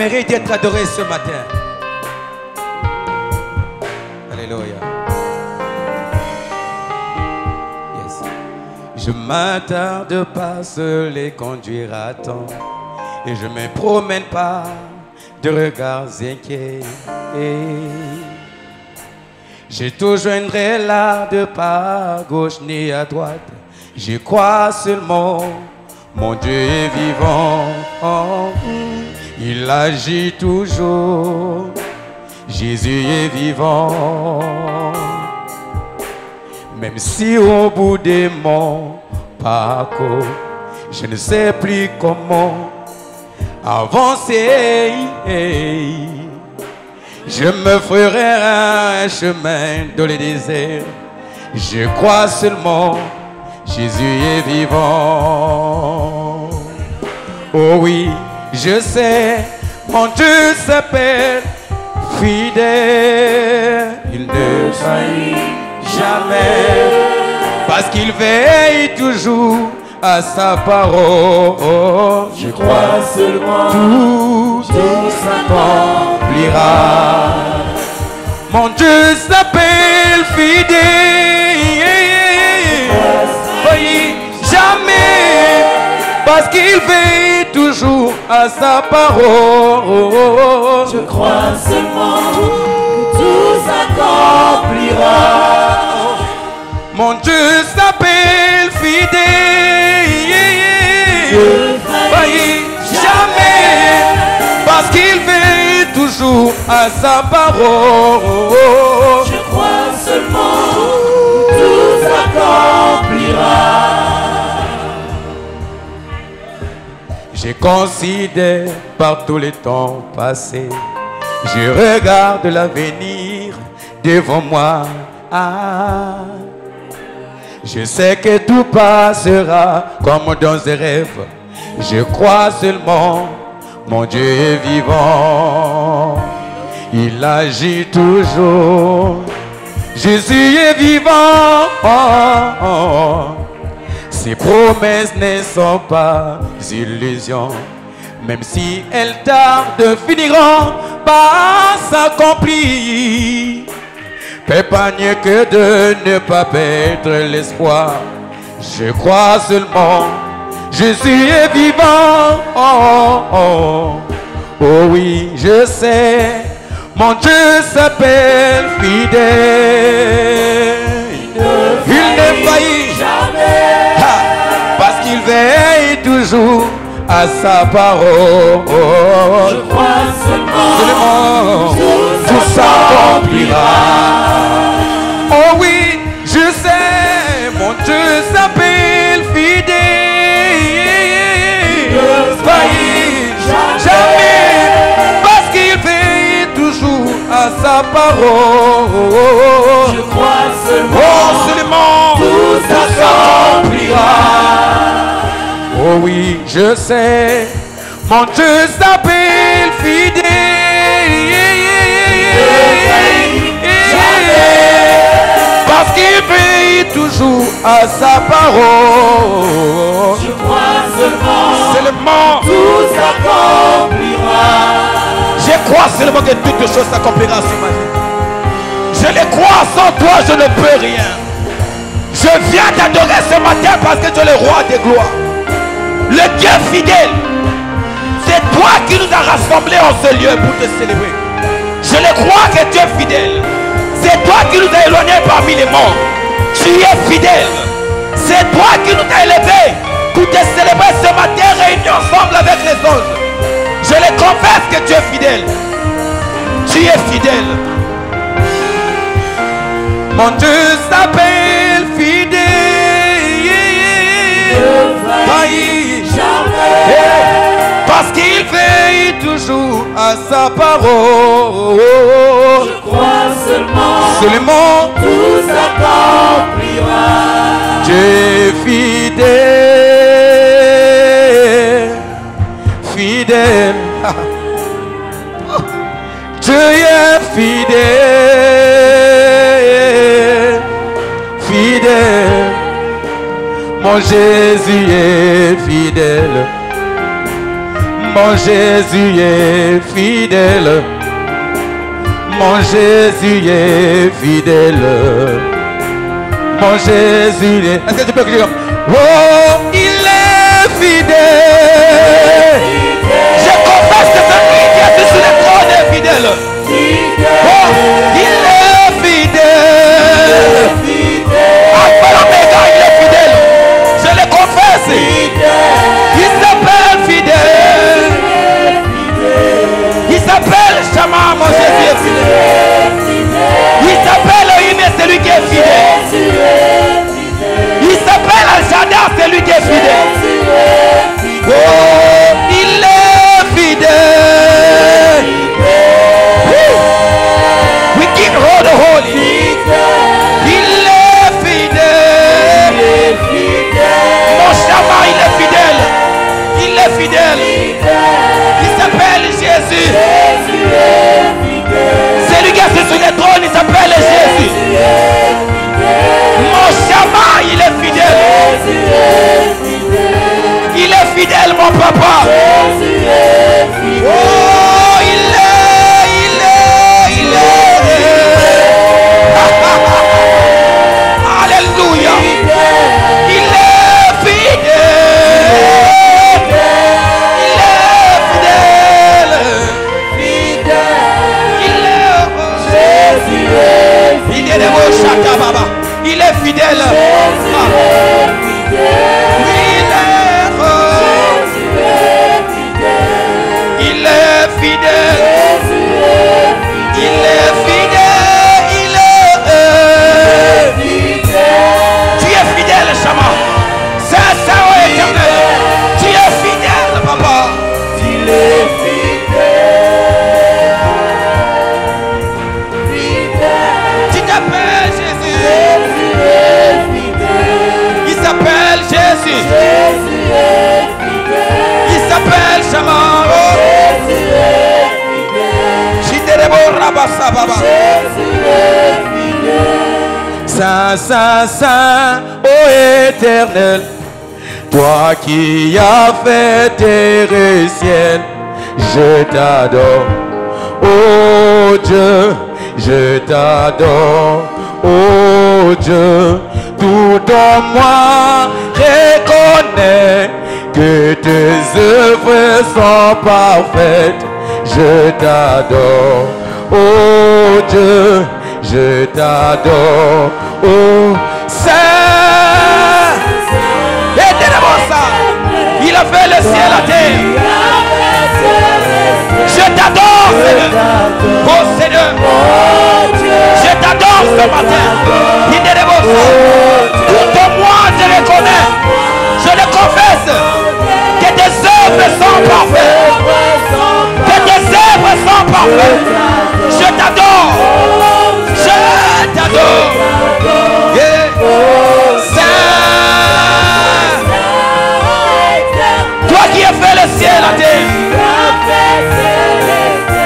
mérite d'être adoré ce matin. Alléluia. Yes. Je m'attarde pas seul les conduire à temps. Et je me promène pas de regards inquiets. Je te joindrai là de pas à gauche ni à droite. Je crois seulement, mon Dieu est vivant. Il agit toujours. Jésus est vivant. Même si au bout de mon parcours, je ne sais plus comment avancer, je me ferai un chemin dans le désert. Je crois seulement, Jésus est vivant. Oh oui, je sais, mon Dieu s'appelle fidèle. Il ne faillit jamais, parce qu'il veille toujours à sa parole. Je crois seulement, tout s'accomplira. Mon Dieu s'appelle fidèle. Oui, jamais, parce qu'il veille toujours à sa parole. je crois seulement, tout s'accomplira. Mon Dieu s'appelle fidèle. Faillit jamais, parce qu'il veille toujours à sa parole. Je crois seulement, tout s'accomplira. Je considère par tous les temps passés. Je regarde l'avenir devant moi. Je sais que tout passera comme dans un rêve. Je crois seulement, mon Dieu est vivant. Il agit toujours. Jésus est vivant. Ses promesses ne sont pas illusions. Même si elles tardent, finiront par s'accomplir. Pas mieux que de ne pas perdre l'espoir. Je crois seulement, Jésus est vivant. Oh oui, je sais, mon Dieu s'appelle fidèle. Il ne faillit jamais, parce qu'il veille toujours à sa parole. Je crois seulement, tout s'accomplira. Oh oui, je sais, mon Dieu s'appelle fidèle. Faillit jamais, parce qu'il veille toujours à sa parole. je crois seulement, Oh seulement, tout s'accomplira. Oh oui, je sais, mon Dieu s'appelle fidèle. Parce qu'il veille toujours à sa parole. Je crois seulement, tout s'accomplira. Je crois seulement que toutes choses s'accompliront ce matin. Je le crois, sans toi je ne peux rien. Je viens t'adorer ce matin parce que tu es le roi des gloires. Le Dieu fidèle. C'est toi qui nous as rassemblés en ce lieu pour te célébrer. Je le crois que tu es fidèle. C'est toi qui nous as éloignés parmi les morts. Tu es fidèle. C'est toi qui nous as élevés pour te célébrer ce matin réunis ensemble avec les autres. Je le confesse que tu es fidèle. Tu es fidèle. Mon Dieu s'appelle fidèle. Faillit jamais, parce qu'il veille toujours à sa parole. Je crois seulement, tout s'accomplira. Dieu est fidèle, fidèle. Dieu est fidèle, fidèle. Mon Jésus est fidèle. Mon Jésus est fidèle. Mon Jésus est fidèle. Mon Jésus est... Est-ce que tu peux crier comme... Oh, il est fidèle. Je confesse que celui qui est sur le trône est fidèle. Oh, il est fidèle. Alpha et Omega, il est fidèle. Je le confesse. Il s'appelle fidèle. Il s'appelle Shama, mon Jésus est fidèle. Il s'appelle Elohim, celui qui est fidèle. Il s'appelle Al-Shaddai, celui qui est fidèle. Oh, il est fidèle. We give all the holy. Il est fidèle. Mon Shama, il est fidèle. Il est fidèle. Il s'appelle Jésus. Celui qui est sur le trône, il s'appelle Jésus. Mon Shama, il est fidèle. Il est fidèle, mon papa. Oh, il est. Alléluia. Il est fidèle. Il est fidèle. Il est heureux. Il est fidèle. Il est fidèle. Il est fidèle. Il est Tu es fidèle, Shama. C'est ça, oh éternel. Tu es fidèle, papa. Il est fidèle. Tu t'appelles Jésus. Jésus est fidèle. Il s'appelle Jésus. Jésus est fidèle. Il s'appelle Shama. Jésus est fidèle. Jésus est fidèle. Saint, Saint, Saint, ô éternel, toi qui as fait terre et ciel, je t'adore. Oh Dieu, je t'adore. Oh Dieu, tout en moi reconnaît que tes œuvres sont parfaites. Je t'adore. Oh Dieu, je t'adore. Oh Saint, il a fait le ciel, la terre. Je t'adore, Seigneur. Oh Seigneur, je t'adore ce matin. Tout en moi, je reconnais, je le confesse, que tes œuvres sont parfaites. Que tes œuvres sont parfaites. Je t'adore. Je t'adore. Yeah. Saint. Toi qui as fait le ciel, la terre.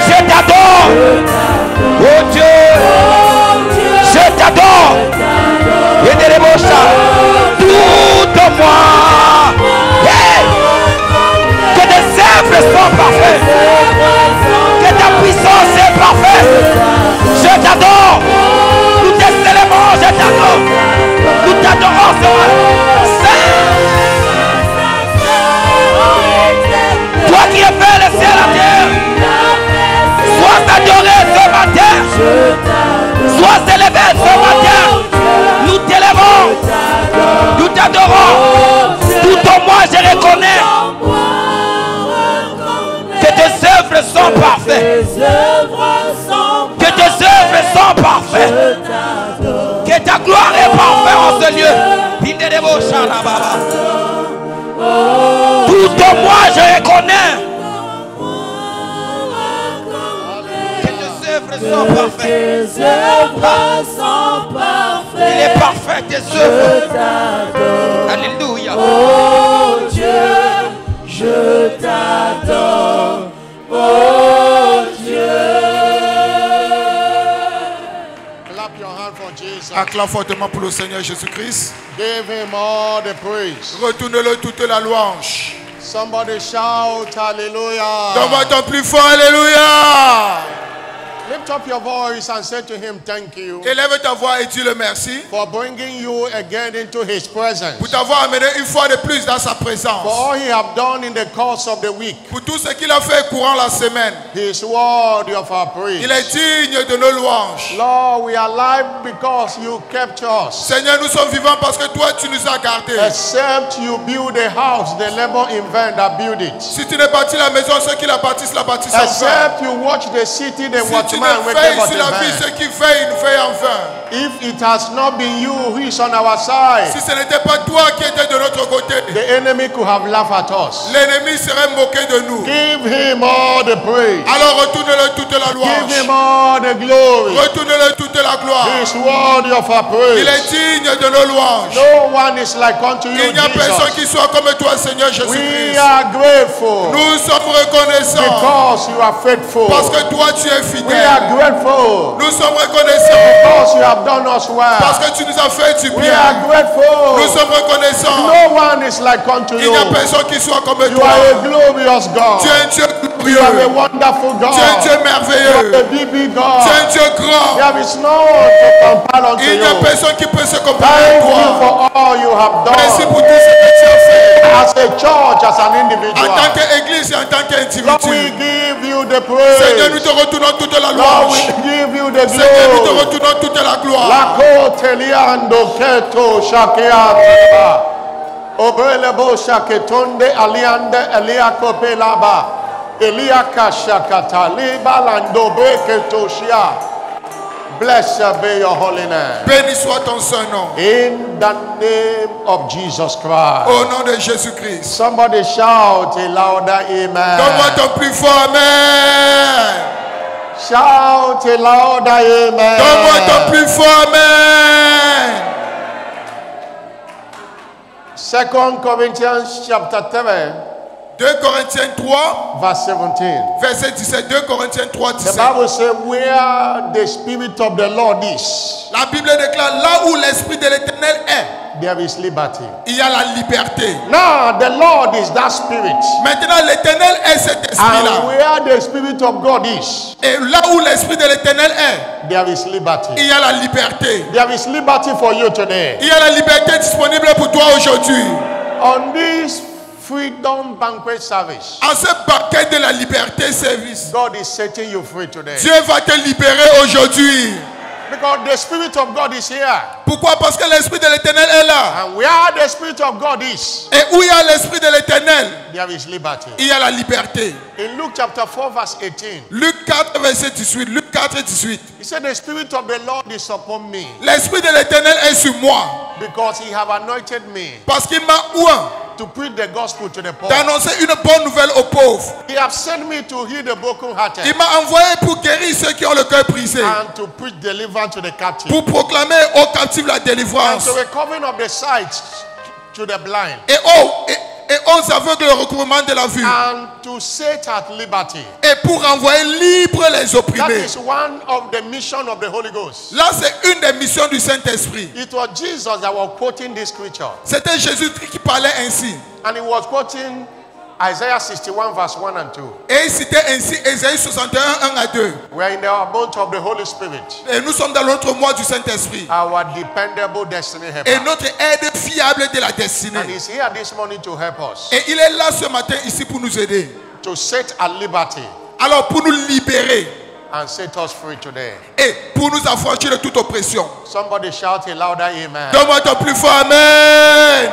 Je t'adore. Oh Dieu. Je t'adore. Et des ébauches. Tout en moi. Yeah. Que tes œuvres sont parfaites. Que ta puissance est parfaite. Je t'adore. Nous tes éléments, je t'adore. Nous t'adorons, Seigneur. Toi qui as fait le ciel et la terre, sois adoré ce matin. Sois élevé ce matin. Nous t'élèvons. Nous t'adorons. Tout en moi, je reconnais que tes œuvres sont parfaites. Que tes œuvres sont parfaites. Que ta gloire est parfaite en ce lieu. Tout en moi, je reconnais que tes œuvres sont parfaites. Il est parfait, tes œuvres. Alléluia. Oh Dieu, je t'adore. Oh Dieu. Clap your hand for Jesus. Acclame fortement pour le Seigneur Jésus-Christ. Give him all the praise. Retournez-le toute la louange. Somebody shout hallelujah. Donne-moi ton plus fort, alléluia. Lift up your voice and say to him, thank you Élève ta voix et dis le merci for bringing you again into his presence. pour t'avoir amené une fois de plus dans sa For présence. all he have done in the course of the week. Pour tout ce qu'il a fait courant la semaine. He is worthy of our praise. Il est digne de nos louanges. Lord, we are alive because you kept us. Seigneur, nous sommes vivants parce que toi, tu nous as gardés. Except you build a house, the labor in vain that build it. Si tu ne bâtis la maison, ceux qui la bâtissent en vain. Except you watch the city, the Si tu watchman ne wake veilles up sur la vie, in ceux qui veillent, nous veillent en vain. If it has not been you who is on our side, Si ce n'était pas toi qui étais de notre côté, the enemy could have laughed at us. l'ennemi serait moqué de nous. Give him all the praise. Alors retourne-le toute la Give louange. him all the glory. Retourne-le toute la gloire. He is worthy of our Il praise. est digne de nos louanges. No one is like unto you, Il n'y a personne Jesus. qui soit comme toi, Seigneur We Jésus-Christ. are grateful Nous sommes reconnaissants because you are faithful. parce que toi, tu es We fidèle. are grateful Nous sommes reconnaissants because you have done us parce well. que tu nous as fait du We bien. are Nous grateful. sommes reconnaissants. No one is like unto Il n'y a you. personne qui soit comme You toi. are a glorious God. Tu es un Dieu You are a glorieux. wonderful Tu es un Dieu God. You are merveilleux. a big Tu es un God. Dieu grand. There is no one to compare unto Il n'y a you. personne qui peut se comparer à Thank you toi. for all you have Merci done pour tout ce que tu as fait. as a church, as an En tant individual. qu'église et en tant Lord, we qu'individu. give you the Seigneur, nous praise. te retournons toute la Lord, louange. we give you the Seigneur, nous te glory. retournons toute la gloire. Lako teliando keto shakeata. Obelebo shaketonde aliande eliako pelaba. Eliaka shakata liba lando breketo shia. Blessed be your holy name. Béni soit ton saint nom. In the name of Jesus Christ. Au nom de Jésus-Christ. Somebody shout a louder Donne-moi amen. ton plus fort amen. Shout a louder amen. Donne-moi ton plus fort amen. 2 Corinthians chapter 3 2 Corinthiens 3, verse 17. verset 17. 2 Corinthiens 3, The 17. Bible says where the spirit of the Lord is, La Bible déclare là où l'esprit de l'Éternel est, there is liberty. il y a la liberté. Now the Lord is that spirit. Maintenant, l'Éternel est cet And esprit-là. where the spirit of God is, Et là où l'esprit de l'Éternel est, there is liberty. il y a la liberté. There is liberty for you today. Il y a la liberté disponible pour toi aujourd'hui. On this freedom banquet service, En ce banquet de la liberté service, God is setting you free today. Dieu va te libérer aujourd'hui. Because the spirit of God is here. Pourquoi? Parce que l'esprit de l'Éternel est là. And where the spirit of God is, Et où il y a l'esprit de l'Éternel, there is liberty. il y a la liberté. In Luke chapter 4 verse 18, Luc 4, verset 18. Luc 4, 18. he said, the spirit of the Lord is upon me L'esprit de l'Éternel est sur moi because he have anointed me parce qu'il m'a oint to preach the gospel to the poor. d'annoncer une bonne nouvelle aux pauvres. He have sent me to heal the brokenhearted Il m'a envoyé pour guérir ceux qui ont le cœur brisé, and to preach deliverance to the captive pour proclamer aux captifs la and délivrance to recovering of the sight to the blind et aux aveugles le recouvrement de la vue, and to set at liberty. et pour renvoyer libre les That opprimés. is one of the mission of the Holy Ghost. Là, c'est une des missions du Saint-Esprit. It was Jesus that was quoting this scripture, C'était Jésus qui parlait ainsi. and he was quoting Isaiah 61 verse 1 and 2. Et il citait ainsi Ésaïe 61, 1 à 2. We are in the month of the Holy Spirit, Et nous sommes dans l'autre mois du Saint-Esprit. our dependable destiny Et helper. notre aide fiable de la And destinée. he's here this morning to help us, Et il est là ce matin ici pour nous aider. to set at liberty Alors pour nous libérer and set us free today. et pour nous affranchir de toute oppression. Somebody shout a louder amen. Donne-moi ton plus fort amen.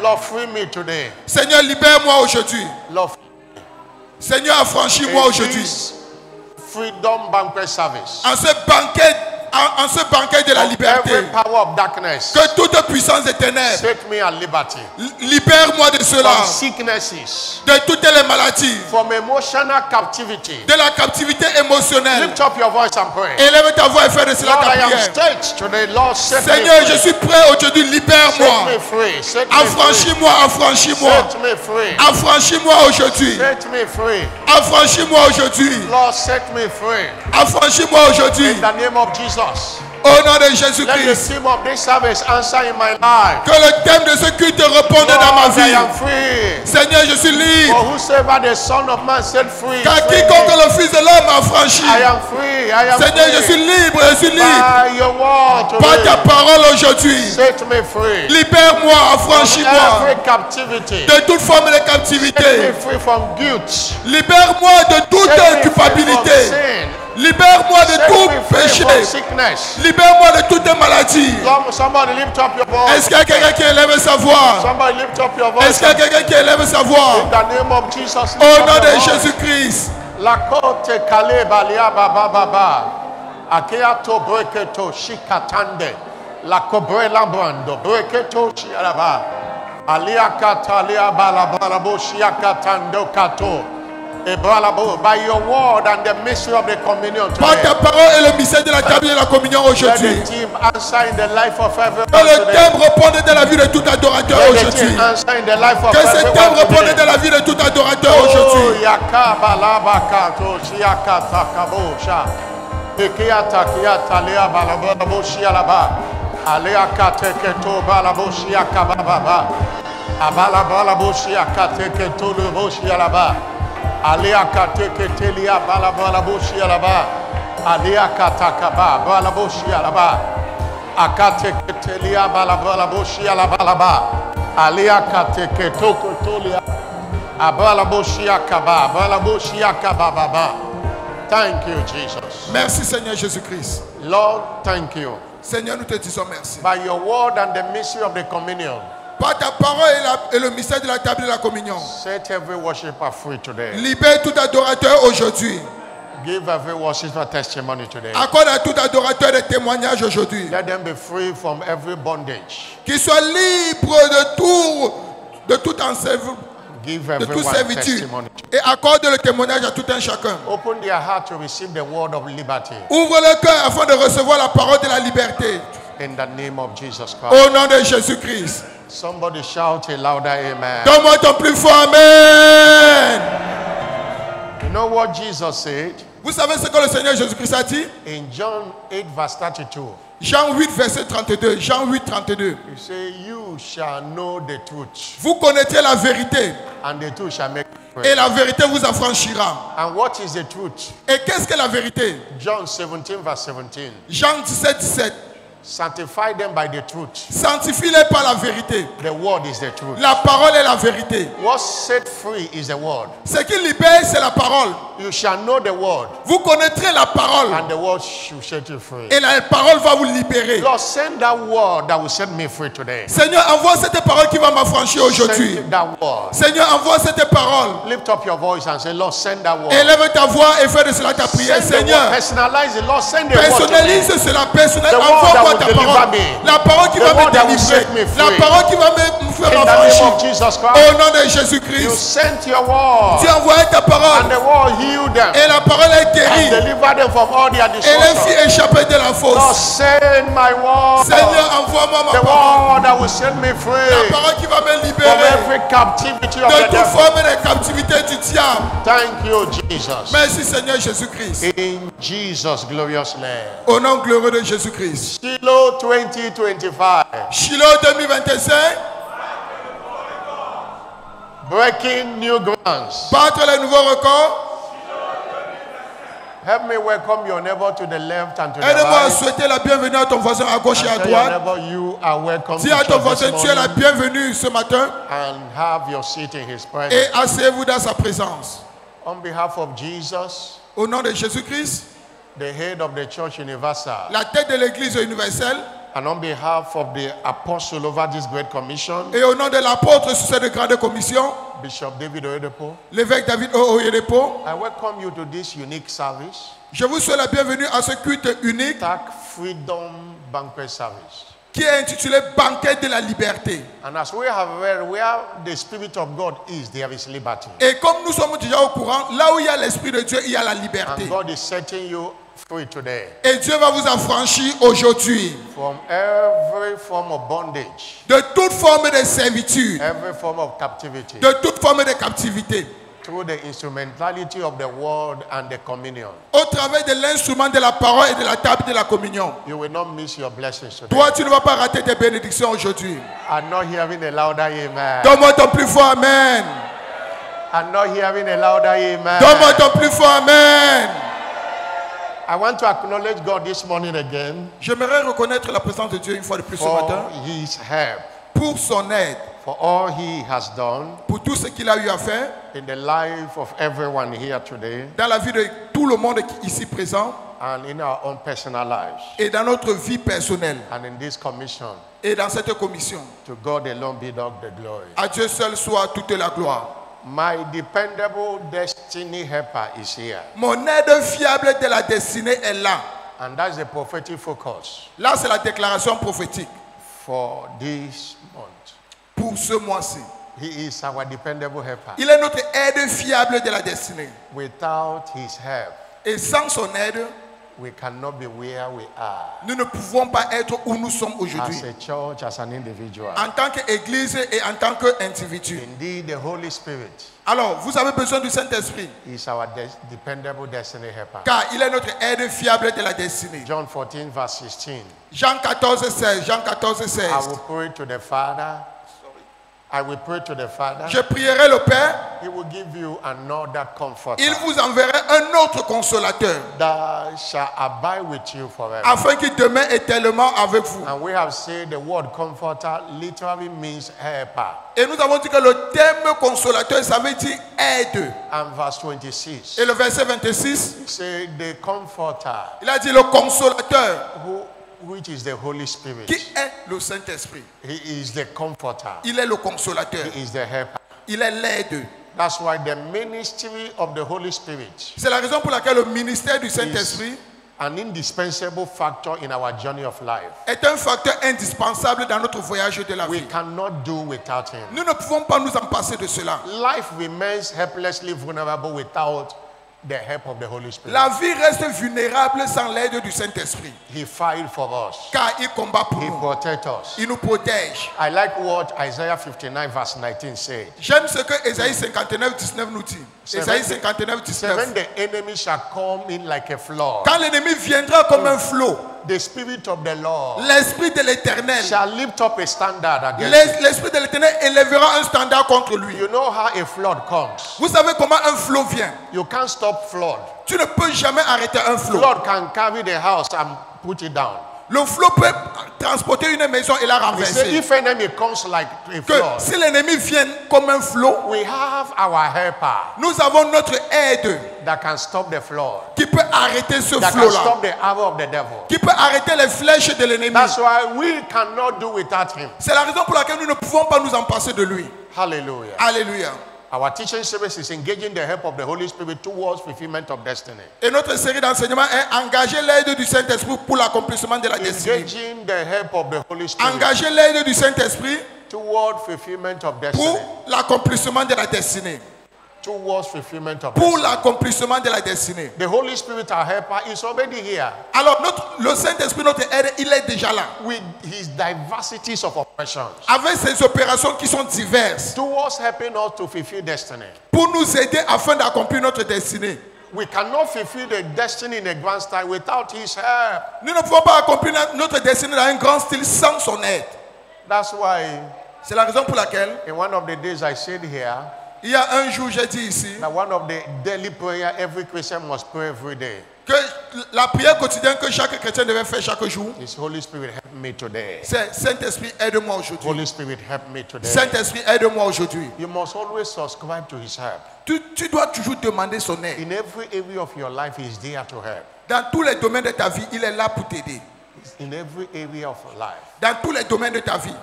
Lord, free me today. Seigneur, libère-moi aujourd'hui. Lord, Seigneur, affranchis-moi in aujourd'hui. this freedom banquet service, En ce banquet de la liberté. every power of darkness, Que toute puissance des ténèbres, set me at liberty. libère-moi de cela. From sicknesses, De toutes les maladies. from emotional captivity. De la captivité émotionnelle. Lift up your voice and pray. Élève ta voix et fais de cela Lord, ta I am prière. state today. Lord, set Seigneur, me je free. suis prêt aujourd'hui. Set Libère-moi. me free. Set me free. Affranchis-moi, affranchis-moi. Set me free. Affranchis-moi aujourd'hui. Set me free. Affranchis-moi aujourd'hui. Lord, set me free. Affranchis-moi aujourd'hui. In the name of Jesus. Au nom de Let the Jésus-Christ. theme of this service answer in my life. Que le thème de ce culte réponde dans ma Lord, I vie. am free. Seigneur, je suis libre. For whosoever the Son of Man set free. Car free quiconque me. le Fils de l'homme a franchi. I am free. I am Seigneur, je suis free. libre, je suis libre. By your word Par ta today, parole aujourd'hui. set me free. Libère-moi, From affranchis-moi every captivity. de toute forme de Set me captivité. free from guilt. Libère-moi de toute Set me free from culpabilité. sin. Libère-moi de Set tout me free péché. from sickness. Libère-moi de toute maladie. Somebody lift up your voice. Est-ce qu'il y a quelqu'un qui élève sa voix? Somebody lift up your voice. Est-ce qu'il y a quelqu'un qui élève sa In voix? the name of Jesus. lift Au up nom your de voice. Jésus-Christ. La côte kaleba lia baba baba. Akeato breketo shikatande. La cobre lambrando breketo shiaraba. Alia katalia balabalabo shiakatando kato. Ebalabo. By your word and the mystery of the communion Par ta today. parole et le mystère de la table de la communion Let aujourd'hui. the team answer in the life of everyone Que le today. thème réponde dans la vie de tout adorateur Let the aujourd'hui. team answer in the life of Que ce thème everyone réponde today. dans la vie de tout adorateur Oh, aujourd'hui. yakaba labakato shiakata kabosha. Ekiata kiata lea balabo shialaba. Alea kate keto balabo shiakababa. Abala balabo shiakate keto lebo shialaba. Alea kate ketelia balabo shialaba. Alea katakaba balabo shialaba. Akate ketelia balabo shialaba. Alea kate keto kotolia. Thank you, Jesus. Merci Seigneur Jésus-Christ. Lord, thank you. Seigneur, nous te disons merci. By your word and the mystery of the communion, Par ta parole et le mystère de la table de la communion. set every worshiper free today. Libère tout adorateur aujourd'hui. Give every worshiper testimony today. Accorde à tout adorateur des témoignages aujourd'hui. Let them be free from every bondage. Qu'il soit libre de tout enseignement, Give de toute everyone servitude. testimony. Et accorde le témoignage à tout un chacun. Open their heart to receive the word of liberty. Ouvre le cœur afin de recevoir la parole de la liberté. In the name of Jesus Christ. Au nom de Jésus-Christ. Somebody shout a louder amen. Donne-moi ton plus fort Amen. You know what Jesus said Vous savez ce que le Seigneur Jésus-Christ a dit? in John 8 verse 32? Jean 8, verset 32. Jean 8, 32. He say, you shall know the truth, Vous connaîtrez la vérité and the truth shall make you et free. la vérité vous affranchira. And what is the truth? Et qu'est-ce que la vérité? John 17 verse 17. Jean 17, 17. Sanctify them by the truth. Sanctifie-les par la vérité. The word is the truth. La parole est la vérité. What set free is the word. Ce qui libère, c'est la parole. You shall know the word, Vous connaîtrez la parole and the word shall set you free. et la parole va vous libérer. Lord, send that word that will set me free today. Seigneur, envoie cette parole qui va m'affranchir aujourd'hui. Send that word. Seigneur, envoie cette parole. Lift up your voice and say, Lord, send that word. Élève ta voix et fais de cela ta prière. Send the word. Seigneur, Personalize it. Lord, send the word to me. personnalise cela. The word Envoie-moi that ta will deliver parole. me. La parole qui The va me word that will délivrer. set me La free. parole qui va me faire In the name m'affranchir. of Jesus Christ. Au nom de You Jésus-Christ. sent your word, Tu as envoyé ta and parole. the word healed them Et la parole est and guérie. delivered them from all their Et les fit disorders. échapper de la Lord, fosse. send my word, Seigneur, envoie-moi the ma parole. word that will set me La free parole qui va me from libérer every captivity of de the toute devil. forme de captivité du diable. Thank you, Jesus. Merci Seigneur Jésus-Christ. In Jesus' glorious name. Au nom glorieux de Jésus-Christ. Shiloh 2025. Shiloh 2025. Breaking new grounds. Battre les nouveaux records. Help me welcome your neighbor to the left and to the Aide-moi à right. souhaiter la bienvenue à ton voisin à gauche et à Tell your droite. neighbor you are welcome Dis to à ton church voisin, this tu es la morning, bienvenue ce matin and have your seat in his presence. et asseyez-vous dans sa présence. On behalf of Jesus, Au nom de Jésus-Christ, the head of the church universal, la tête de l'Église universelle, and on behalf of the apostle over this great commission, et au nom de l'apôtre sur cette grande commission, Bishop David Oyedepo, l'évêque David Oyedepo, I welcome you to this unique service, je vous souhaite la bienvenue à ce culte unique TAC Freedom Banquet Service. qui est intitulé Banquet de la liberté. And as we have read, where the Spirit of God is, there is liberty. Et comme nous sommes déjà au courant, là où il y a l'Esprit de Dieu, il y a la liberté. And God is setting you free today Et Dieu va vous affranchir aujourd'hui from every form of bondage, de toute forme de servitude, every form of captivity. de toute forme de captivité. through the instrumentality of the word and the communion. Au travers de l'instrument de la parole et de la table de la communion. You will not miss your blessings today. Toi, tu ne vas pas rater tes bénédictions aujourd'hui. I'm not hearing a louder amen. Donne-moi ton plus fort amen. I'm not hearing a louder amen. Donne-moi ton plus fort amen. I want to acknowledge God this morning again J'aimerais reconnaître la présence de Dieu une fois de plus ce for matin his help, pour son aide, for all he has done pour tout ce qu'il a eu à faire in the life of everyone here today dans la vie de tout le monde ici présent and in our own personal lives. et dans notre vie personnelle And in this commission, et dans cette commission. to God alone be all the glory. À Dieu seul soit toute la gloire. My dependable destiny helper is here. Mon aide fiable de la destinée est là. And that's the prophetic focus Là, c'est la déclaration prophétique for this month. pour ce mois-ci. He is our dependable helper. Il est notre aide fiable de la destinée. Without his help, Et sans son aide, we cannot be where we are nous ne pouvons pas être où nous sommes aujourd'hui. as a church, as an individual. En tant qu'Église et en tant qu'individu. Indeed, the Holy Spirit Alors, vous avez besoin du Saint-Esprit. is our dependable destiny helper. Car il est notre aide fiable de la destinée. John 14, verse 16. Jean 14, 16. Jean 14, I 16. will pray to the Father. I will pray to the Father. Je prierai le Père. He will give you another comforter Il vous enverra un autre consolateur. that shall abide with you forever. Afin qu'il demeure éternellement avec vous. And we have said the word comforter literally means helper. Et nous avons dit que le terme consolateur, ça veut dire aide. And verse 26 Et le verset 26, say the comforter, il a dit le consolateur, which is the Holy Spirit. qui est le Saint-Esprit. He is the comforter. Il est le consolateur. He is the helper. Il est l'aide. That's why the ministry of the Holy Spirit C'est la raison pour laquelle le ministère du Saint-Esprit an indispensable factor in our journey of life. est un facteur indispensable dans notre voyage de la We vie. cannot do without him. Nous ne pouvons pas nous en passer de cela. Life remains helplessly vulnerable without the help of the Holy Spirit. La vie reste vulnérable sans l'aide du Saint-Esprit. He fight for us. Car il combat pour He nous. protects us. Il nous protège. I like what Isaiah 59 verse 19 said. J'aime ce que Ésaïe 59, 19 nous dit. Ésaïe 59, So when 19. the enemy shall come in like a flood, Quand l'ennemi viendra comme un flot, the Spirit of the Lord l'Esprit de l'Éternel, shall lift up a standard against you. l'Esprit de l'Éternel élèvera un standard contre lui. You know how a flood comes. Vous savez comment un flot vient? You can't stop flood. Tu ne peux jamais arrêter un flot. Flood can carry the house and put it down. Le flot peut transporter une maison et la He said, renverser. if enemy comes like a Que flood, si l'ennemi vient comme un flot, we have our helper nous avons notre aide that can stop the flood, qui peut arrêter ce that can flot-là, stop the arrow of the devil. qui peut arrêter les flèches de l'ennemi. That's why we cannot do without him. C'est la raison pour laquelle nous ne pouvons pas nous en passer de lui. Hallelujah. Alléluia. Our teaching service is engaging the help of the Holy Spirit towards fulfillment of destiny. Et notre série d'enseignement est engager l'aide du Saint-Esprit pour l'accomplissement de la destinée. Engaging the help of the Holy Spirit Engager l'aide du Saint-Esprit toward fulfillment of destiny. pour l'accomplissement de la destinée. Towards fulfillment of Pour destiny. l'accomplissement de la destinée. The Holy Spirit, our helper, is already here Alors, le Saint-Esprit, notre aide, il est déjà là. with his diversities of operations Avec ses opérations qui sont diverses. towards helping us to fulfill destiny. Pour nous aider afin d'accomplir notre destinée. We cannot fulfill the destiny in a grand style without his help. Nous ne pouvons pas accomplir notre destinée dans un grand style sans son aide. That's why C'est la raison pour laquelle, in one of the days I said here il y a un jour, j'ai dit ici, that one of the daily prayer every Christian must pray every day que la prière quotidienne que chaque chrétien devait faire chaque jour, is Holy Spirit help me today. c'est Saint-Esprit, aide-moi aujourd'hui. Holy Spirit help me today. Saint-Esprit, aide-moi aujourd'hui. You must always subscribe to his help. Tu dois toujours demander son aide. In every area of your life, he is there to help. Dans tous les domaines de ta vie, il est là pour t'aider. In every area of your life, Dans tous les domaines de ta vie,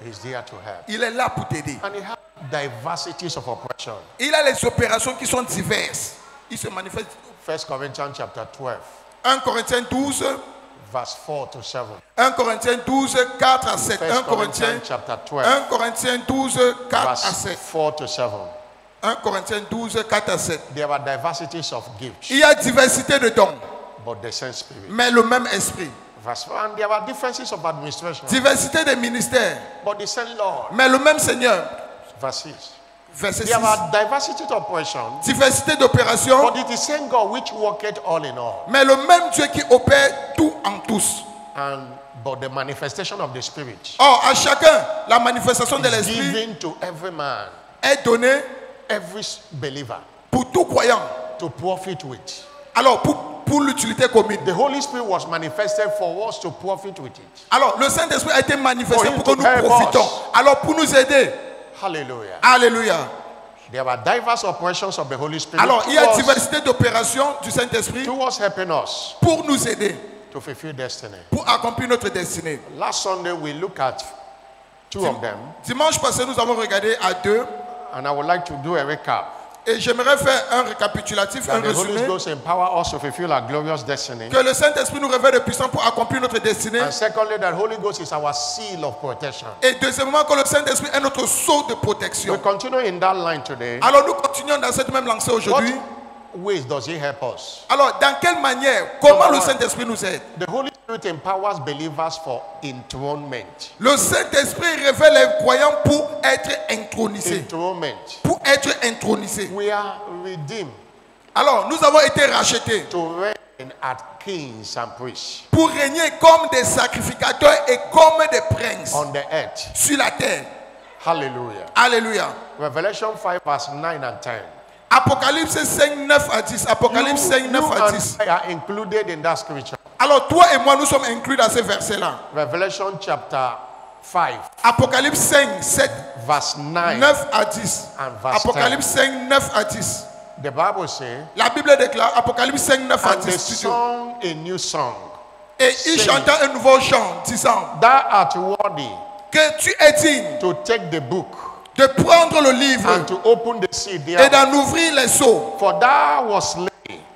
he is there to help. il est là pour t'aider. And he has diversities of oppression. Il a les opérations qui sont diverses. Il se manifeste. 1 Corinthians chapter 12, 1 Corinthiens 12, verse 4 to 7. 1 Corinthiens 12, 4 à 7. 1 1 Corinthiens, Corinthians chapter 12, 1 Corinthiens 12, 4 à verse 7. 4 to 7. 1 Corinthiens 12, 4 à 7. There are diversities of gifts, Il y a diversité de dons, but the same spirit. mais le même esprit. Verse 4. And there are differences of administration, Diversité des ministères, but the same Lord. mais le même Seigneur. Verse 6. Verset 6. There are diversity of operations, Diversité d'opérations, but it is the same God which worketh all in all. mais le même Dieu qui opère tout en tous. But the manifestation of the Spirit Or, à chacun, la manifestation de is l'Esprit given to every man, est donnée every believer, pour tout croyant. to profit with. Alors, pour l'utilité commune. The Holy Spirit was manifested for us to profit with it. Alors, le Saint-Esprit a été manifesté For him pour que to nous help profitons. us. Alors, pour nous aider. Hallelujah. Alléluia. There are diverse operations of the Holy Spirit Alors, il y a towards, diversité d'opérations du Saint-Esprit towards helping us pour nous aider, to fulfill destiny. pour accomplir notre destinée. Last Sunday, we looked at two of them, Dimanche passé, nous avons regardé à 2 and I would like to do a recap. et j'aimerais faire un récapitulatif, un That the Holy résumé. Ghost empower us to fulfill our glorious destiny. Que le Saint-Esprit nous révèle de puissance pour accomplir notre destinée. And secondly, that Holy Ghost is our seal of protection. Et deuxièmement, que le Saint-Esprit est notre sceau de We protection. continue in that line today. Alors, nous continuons dans cette même lancée What aujourd'hui. ways does He help us? Alors, dans quelle manière, comment Number le one. Saint-Esprit nous aide? The Holy Spirit empowers believers for enthronement. Le Saint-Esprit révèle les croyants pour être intronisés. Enthronement. Pour être intronisés. We are redeemed Alors, nous avons été rachetés to reign as kings and priests pour régner comme des sacrificateurs et comme des princes on the earth. sur la terre. Hallelujah. Alléluia. Revelation 5 verse 9 and 10. Apocalypse 5, 9 à 10. Apocalypse 5, 9 à and 10. I are included in that scripture. Alors, toi et moi, nous sommes inclus dans ces versets-là. Revelation chapter 5 Apocalypse 5, 7, verse 9. 9 à 10. And verse Apocalypse 5, 9 à 10. The Bible says, La Bible déclare, Apocalypse 5, 9 à and they 10. sung a new song. Et il saying, chanta un nouveau chant, disant Thou art worthy que tu es digne to take the book de prendre le livre and to open the seal et thereof. d'en ouvrir les seaux. For thou was slain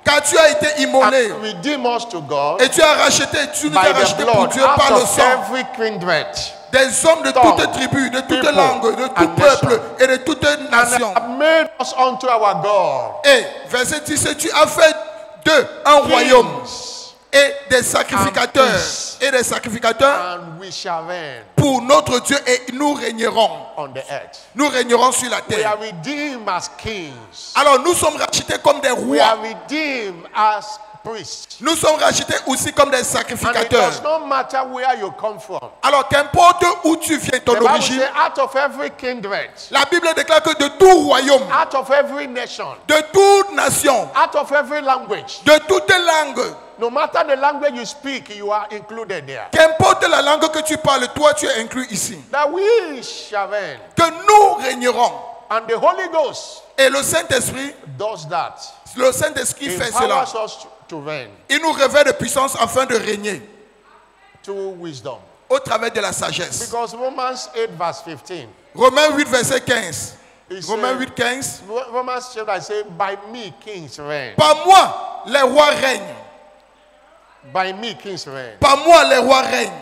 Car tu as été immolé and redeemed us to God et tu as racheté, tu nous by as the racheté pour blood Dieu par out le of sang every kindred, des hommes de tongue, toutes tribus, de toutes people, langues, de tout and peuple nation. et de toutes and nations. have made us unto our God Et verset 10, tu as fait d'eux un royaume kings, et des sacrificateurs priests. et des sacrificateurs and we shall reign pour notre Dieu et nous régnerons. on the earth. Nous régnerons sur la We are terre. redeemed as kings. Alors nous sommes rachetés comme des We are rois. redeemed as priests. Nous sommes rachetés aussi comme des And it sacrificateurs. does not matter where you come from. Alors qu'importe où tu viens, ton The Bible origine, says, out of every kindred, la Bible déclare que de tout royaume, out of every nation, de toute nation, out of every language, de toute langue, no matter the language you speak, you are included there. qu'importe la langue que tu parles, toi tu es inclus ici. That we shall reign. Que nous régnerons. And the Holy Ghost Et le Saint-Esprit, does that. le Saint-Esprit fait cela. Empowers us to reign Il nous révèle de puissance afin de régner through wisdom. au travers de la sagesse. Because Romans 8 verse 15. Romains 8, verset 15. It Romains says- 8, 15. Romans chapter say, by me kings reign. Par moi, les rois règnent. By me kings reign. Par moi, les rois règnent.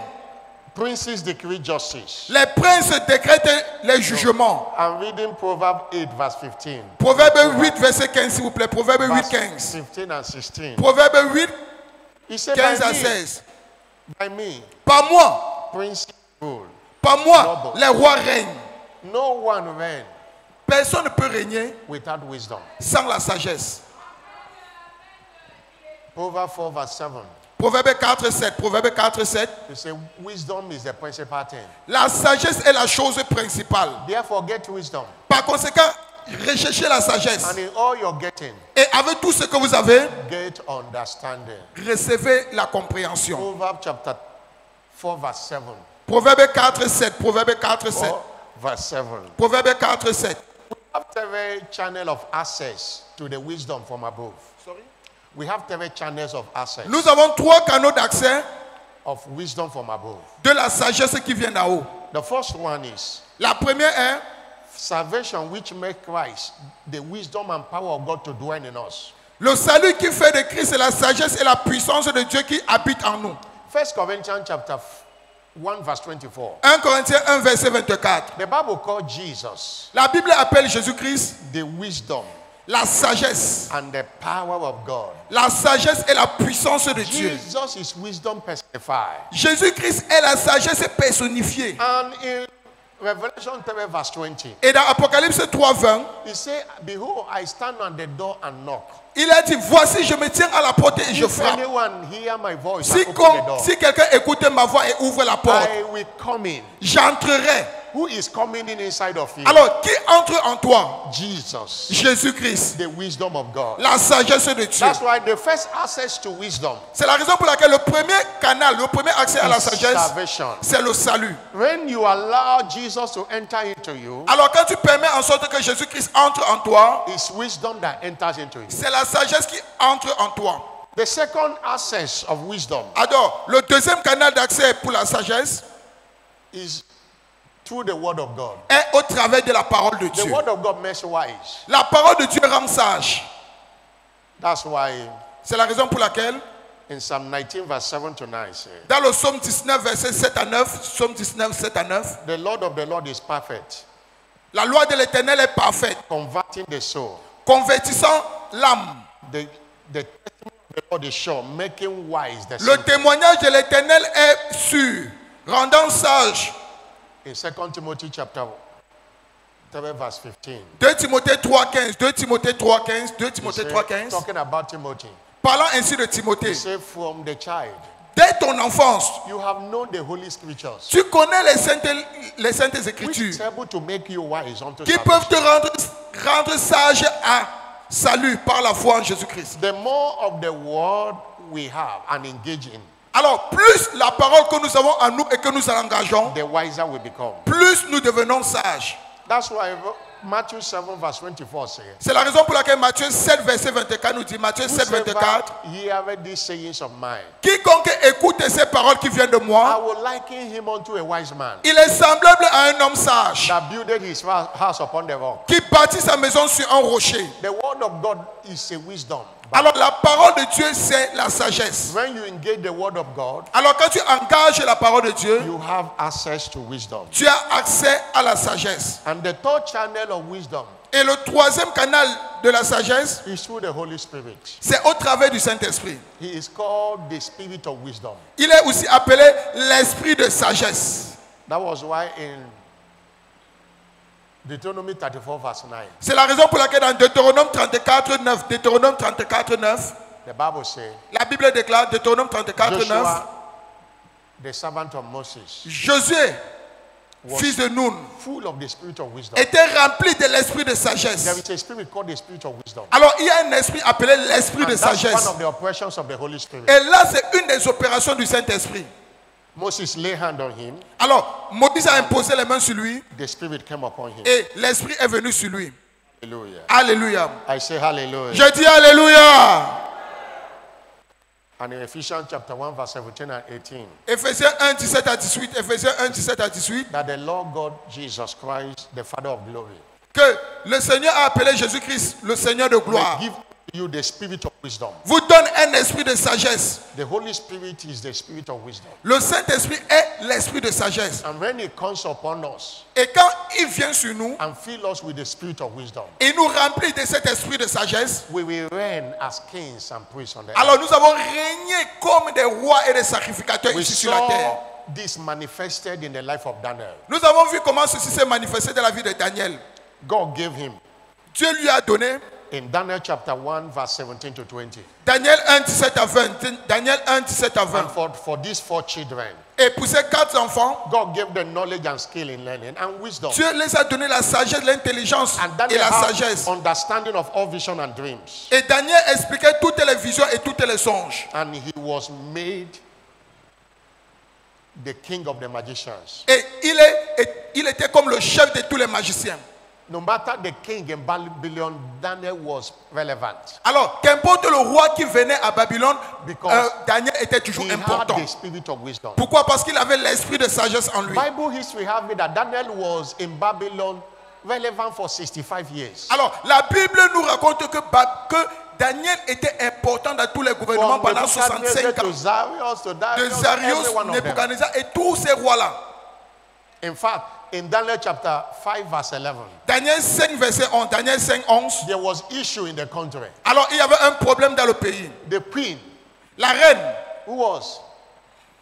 Princes decree justice. Les princes décrètent les jugements. I'm reading Proverbs 8 verse 15. Proverbe 8, verset 15, s'il vous plaît. Proverbe 8, Verse 15. 15 and 16. Proverbe 8, He said, 15 by à me, 16. by me, Par moi, princes rule. par moi, les rois règnent. No one reign Personne ne peut régner without wisdom. sans la sagesse. Proverbs 4 verse 7. Proverbe 4, 7. Proverbe 4, 7. He said, wisdom is the principal thing. La sagesse est la chose principale. Therefore, get wisdom. Par conséquent, recherchez la sagesse. And in all you're getting, Et avec tout ce que vous avez, get understanding. recevez la compréhension. Proverbs chapter 4 verse 7. Proverbe 4, 7. Proverbe 4, 7. 4 verse 7. Proverbe 4, 7. We have every channel of access to the wisdom from above. We have every channels of access Nous avons 3 canaux d'accès of wisdom from above. de la sagesse qui vient d'en haut. The first one is La première est salvation, which makes Christ the wisdom and power of God to dwell in us. le salut qui fait de Christ, c'est la sagesse et la puissance de Dieu qui habite en nous. 1 Corinthians chapter 1 verse 24. 1 Corinthiens 1, verset 24. The Bible called Jesus La Bible appelle Jésus-Christ the wisdom la sagesse. and the power of God. La sagesse et la puissance de Dieu. Jesus is wisdom personified. Jésus-Christ est la sagesse personnifiée. And in Revelation 3 verse 20. Et dans Apocalypse 3:20, He said, behold, I stand on the door and knock. il a dit, voici, je me tiens à la porte et je If frappe. anyone hear my voice Si, and open the door, si quelqu'un écoute ma voix et ouvre la porte, I will come in. j'entrerai. Who is coming in inside of you? Alors, qui entre en toi? Jesus, Jésus-Christ, the wisdom of God. la sagesse de Dieu. That's why the first access to wisdom C'est la raison pour laquelle le premier canal, le premier accès à la is sagesse, salvation. c'est le salut. When you allow Jesus to enter into you, Alors, quand tu permets en sorte que Jésus-Christ entre en toi, it's wisdom that enters into you. c'est la sagesse qui entre en toi. The second access of wisdom Alors, le deuxième canal d'accès pour la sagesse is through the word of God. est au travers de la parole de The Dieu. word of God makes wise. La parole de Dieu rend sage. That's why C'est la raison pour laquelle, in Psalm 19 verse 7 to 9 says, dans le psaume 19, verset 7 à 9, psaume 19, 7 à 9, the Lord of the Lord is perfect, la loi de l'Éternel est parfaite, converting the soul. convertissant l'âme. The testimony of the Lord is sure, making wise the Le simple. témoignage de l'Éternel est sûr, rendant sage. In 2 Timothy chapter 3 verse 15, 2 Timothée 3,15, 2 Timothée 3,15, 2 he Timothée said, 3,15. talking about Timothy, Parlant ainsi de he Timothée, said, from the child, dès ton enfance, you have known the holy scriptures, tu connais les saintes which écritures is able to make you wise unto qui salvation. peuvent te rendre sage à salut par la foi en Jésus-Christ. The more of the word we have and engage in, Alors, plus la parole que nous avons en nous et que nous engageons, the wiser we become. plus nous devenons sages. That's why Matthew 7 verse 24 says, C'est la raison pour laquelle Matthieu 7, verset 24 nous dit, Matthieu 7, 24, hear these sayings of mine, quiconque écoute ces paroles qui viennent de I moi, will liken him unto a wise man il est semblable à un homme sage that builded his house upon the rock. qui bâtit sa maison sur un rocher. The word of God is a wisdom. Alors la parole de Dieu, c'est la sagesse. When you engage the word of God, Alors quand tu engages la parole de Dieu, you have access to wisdom. tu as accès à la sagesse. And the third channel of wisdom Et le troisième canal de la sagesse, is through the Holy Spirit. c'est au travers du Saint-Esprit. He is called the Spirit of Wisdom. Il est aussi appelé l'esprit de sagesse. That was why in Deuteronomy 34 verse 9, C'est la raison pour laquelle dans Deutéronome 34, 9, Deutéronome 34, 9, the Bible says, la Bible déclare, Deutéronome 34, 9, Joshua, the servant of Moses, Josué, was fils de Nun, full of the Spirit of Wisdom. était rempli de l'esprit de There sagesse. is a spirit called the Spirit of Wisdom. Alors il y a un esprit appelé l'esprit And de that's one sagesse. of the operations of the Holy Spirit. Et là, c'est une des opérations du Saint-Esprit. Moses lay hand on him, Alors, Moïse a imposé les mains sur lui the Spirit came upon him. et l'esprit est venu sur lui. Hallelujah. Alléluia. I say hallelujah. Je dis Alléluia. And in Ephesians chapter 1 verse 17 and 18, Éphésiens 1, 17 à 18. Éphésiens 1, 17 à 18. that the Lord God Jesus Christ, the Father of glory, Que le Seigneur a appelé Jésus-Christ le Seigneur de will gloire. give you the spirit of wisdom. Vous donne un esprit de sagesse. The Holy Spirit is the spirit of wisdom. Le Saint-Esprit est l'esprit de sagesse. And when it comes upon us Et quand il vient sur nous, and fill us with the spirit of wisdom, il nous remplit de cet esprit de sagesse. we will reign as kings and priests on the Alors earth. nous avons régné comme des rois et des sacrificateurs We ici sur la terre. saw this manifested in the life of Daniel. Nous avons vu comment ceci s'est manifesté dans la vie de Daniel. God gave him Dieu lui a donné in Daniel chapter 1 verse 17 to 20. Daniel 1, 17 à 20. Daniel 1, 17 à 20. And for these 4 children, Et pour ces 4 enfants, God gave them knowledge and skill in learning and wisdom. Dieu les a donné la sagesse, l'intelligence And et Daniel la had sagesse. understanding of all vision and dreams. Et Daniel expliquait toutes les visions et tous les songes. And he was made the king of the magicians. Et il était comme le chef de tous les magiciens. No matter the king in Babylon, Daniel was relevant. Alors, qu'importe le roi qui venait à Babylone, Because Daniel était toujours He had important. the spirit of wisdom. Pourquoi? Parce qu'il avait l'esprit de sagesse en lui. Bible history have it that Daniel was in Babylon relevant for 65 years. Alors, la Bible nous raconte que Daniel était important dans tous les gouvernements From pendant 65 Nebuchadnezzar ans. to Zarius to De Darius, Zarius, every one of them. Nebuchadnezzar et tous ces rois-là. In fact, in Daniel chapter 5 verse 11, Daniel 5, verset 11. Daniel 5, 11. there was issue in the country. Alors, il y avait un problème dans le pays. The queen, La reine, who was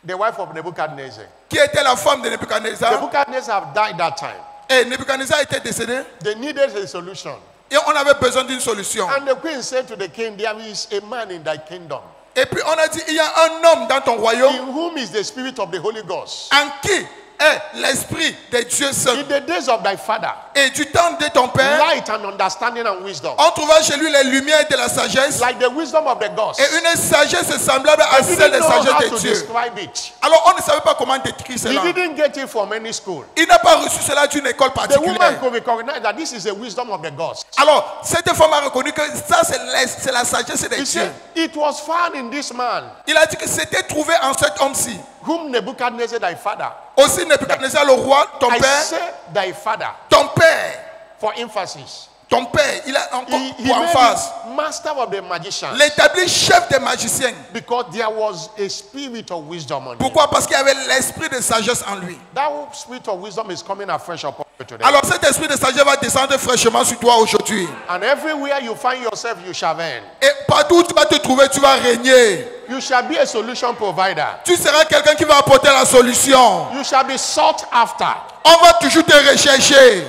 The wife of Nebuchadnezzar. qui était la femme de Nebuchadnezzar. Nebuchadnezzar died that time. Et Nebuchadnezzar était décédé. They needed a solution. Et on avait besoin d'une solution. And the queen said to the king, there is a man in thy kingdom Et puis on a dit, il y a un homme dans ton royaume in whom is the spirit of the Holy Ghost. en qui est l'esprit des dieux saints. In the days of thy father, Et du temps de ton père, light and understanding and wisdom, on trouva chez lui les lumières de la sagesse like the wisdom of the gods. et une sagesse semblable à He celle didn't des know how sagesses to des dieux. describe it. Alors on ne savait pas comment décrire He cela. didn't get it from any school. Il n'a pas reçu cela d'une école The woman particulière. could recognize that this is the wisdom of the gods. Alors cette femme a reconnu que ça c'est la sagesse des He dieux. said, it was found in this man, Il a dit que c'était trouvé en cet homme-ci. whom Nebuchadnezzar thy father. Aussi Nebuchadnezzar le roi, ton I père, say thy father ton père, for emphasis. ton père, il a encore He pour made emphase. him master of the magicians L'établi chef des magiciens. because there was a spirit of wisdom on him. Pourquoi? Parce qu'il y avait l'esprit de sagesse en lui. That spirit of wisdom is coming afresh upon you today. Alors cet esprit de sagesse va descendre fraîchement sur toi aujourd'hui. And everywhere you find yourself, you shall reign. Et partout où tu vas te trouver, tu vas régner. You shall be a solution provider. Tu seras quelqu'un qui va apporter la solution. You shall be sought after. On va toujours te rechercher.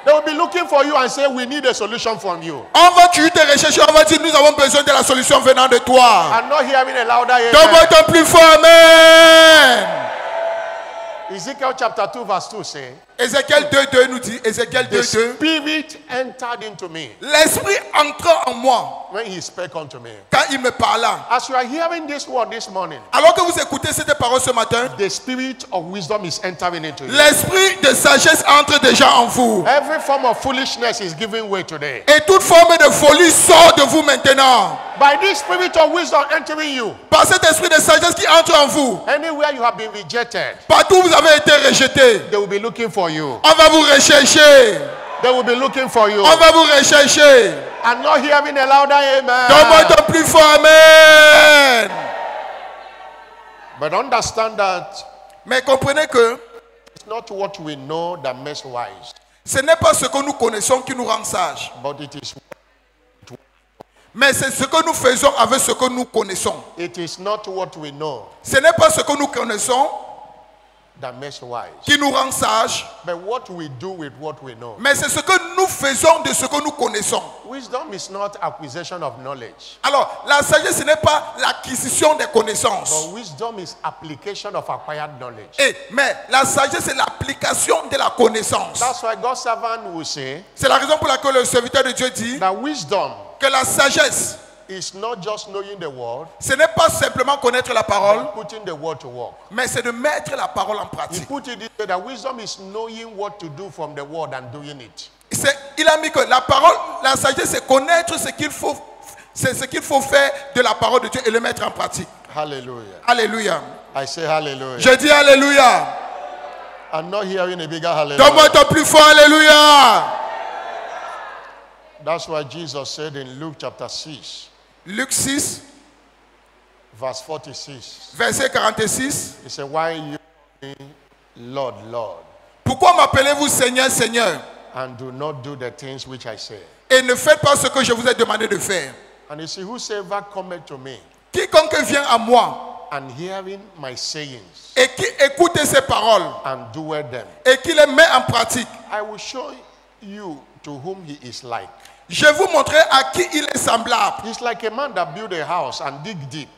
They will be looking for you and say, we need a solution from you. On va toujours te rechercher. On va dire, nous avons besoin de la solution venant de toi. I'm not hearing a louder Donne-moi amen. ton plus fort amen. Ezekiel chapter 2 verse 2 say, Ézéchiel 2.2 nous dit, Ézéchiel the 2.2, spirit entered into me l'esprit entra en moi when he spake unto me. quand il me parla. As you are hearing this word this morning, Alors que vous écoutez cette parole ce matin, the spirit of wisdom is entering into you. l'esprit de sagesse entre déjà en vous. Every form of foolishness is giving way today. Et toute forme de folie sort de vous maintenant. By this spirit of wisdom entering you, Par cet esprit de sagesse qui entre en vous, anywhere you have been rejected, partout où vous avez été rejeté, they will be looking for you. on va vous rechercher. They will be looking for you. On va vous rechercher. I'm not hearing a louder amen. Donne-moi ton plus fort amen. But understand that Mais comprenez que it's not what we know that makes wise, ce n'est pas ce que nous connaissons qui nous rend sages. but it is Mais c'est ce que nous faisons avec ce que nous connaissons. it is not what we know Ce n'est pas ce que nous connaissons that makes wise, qui nous rend sages. but what we do with what we know. Mais c'est ce que nous faisons de ce que nous connaissons. Wisdom is not acquisition of knowledge, Alors, la sagesse, ce n'est pas l'acquisition des connaissances. but wisdom is application of acquired knowledge. Mais la sagesse, c'est l'application de la connaissance. That's why God's servant will say C'est la raison pour laquelle le serviteur de Dieu dit that wisdom que la sagesse, is not just knowing the word, ce n'est pas simplement connaître la parole, but putting the word to work. mais c'est de mettre la parole en He pratique. put it this way, that wisdom is knowing what to do from the word and doing it. Il a mis que la parole, la sagesse, c'est connaître ce qu'il faut, c'est ce qu'il faut faire de la parole de Dieu et le mettre en pratique. Hallelujah. Alléluia. I say hallelujah. Je dis alléluia. I'm not hearing a bigger hallelujah. Donne-moi ton plus fort alléluia. That's why Jesus said in Luke chapter 6, Luc 6, verse 46, verset 46. he said, why you call me Lord, Lord, Pourquoi m'appelez-vous Seigneur, Seigneur, and do not do the things which I say? et ne faites pas ce que je vous ai demandé de faire? And he said, whosoever cometh to me Quiconque vient à moi and hearing my sayings et qui écoute ces paroles and doeth them, et qui les met en pratique, I will show you to whom he is like. je vous montrerai à qui il est semblable. He's like a man that built a house and dig deep.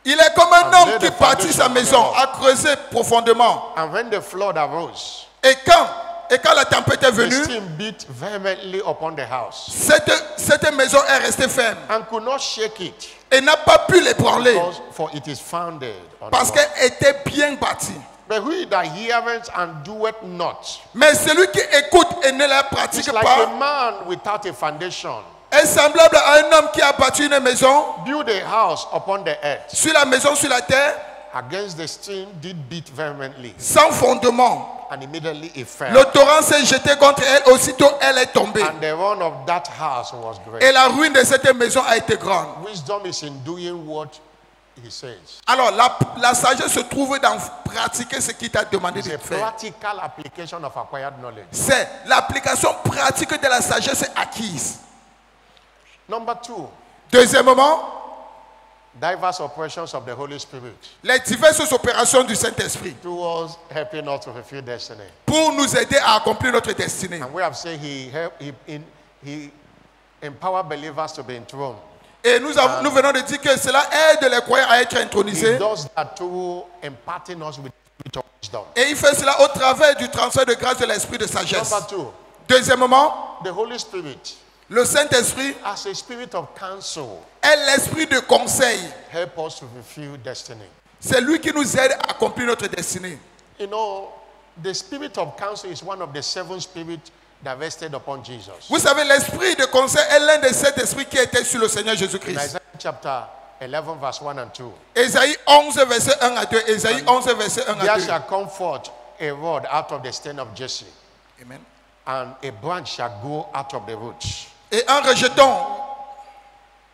Il est comme un And homme lay qui the bâtit sa foundation maison, of the a creusé profondément. And when the flood arose, Et quand la tempête est the venue, stream beat vehemently upon the house cette maison est restée ferme and could not shake it, et n'a pas pu l'ébranler because for it is founded on parce the rock. qu'elle était bien bâtie. But he that heareth and doeth not Mais celui qui écoute et ne la is pratique like a pas man without a foundation, est semblable à un homme qui a bâti une maison, build a house upon the earth, sur la maison, sur la terre, against the stream did beat vehemently, sans fondement. and immediately it fell. Le torrent s'est jeté contre elle, aussitôt elle est tombée. And the ruin of that house was Et great. la ruine de cette maison a été grande. Wisdom is in doing what he says. Alors la sagesse se trouve dans pratiquer ce qu'il t'a demandé It's de a faire. practical application of acquired knowledge. C'est l'application pratique de la sagesse acquise. Number two, Deuxièmement, diverse operations of the Holy Spirit les diverses opérations du Saint-Esprit towards helping us to fulfill destiny. pour nous aider à accomplir notre destinée. And we have said he empowered believers to be enthroned. Et nous venons de dire que cela aide les croyants à être He intronisés. does that through imparting us with the spirit of wisdom. Et il fait cela au travers du transfert de grâce de l'esprit de sagesse. Number 2, Deuxièmement, the Holy Spirit le Saint-Esprit as a spirit of counsel est l'esprit de conseil. help us to fulfill destiny. C'est lui qui nous aide à accomplir notre destinée. You know, the spirit of counsel is one of the 7 spirits that rested upon Jesus. Vous savez, l'esprit de conseil est l'un des 7 esprits qui était sur le Seigneur In Jésus-Christ. Isaiah chapter 11, verse 1 and 2. Ésaïe 11, verset 1 à 2. Ésaïe 11, verset 1 à There 2. shall come forth a rod out of the stem of Jesse, Amen. and a branch shall grow out of the roots. Et un rejeton,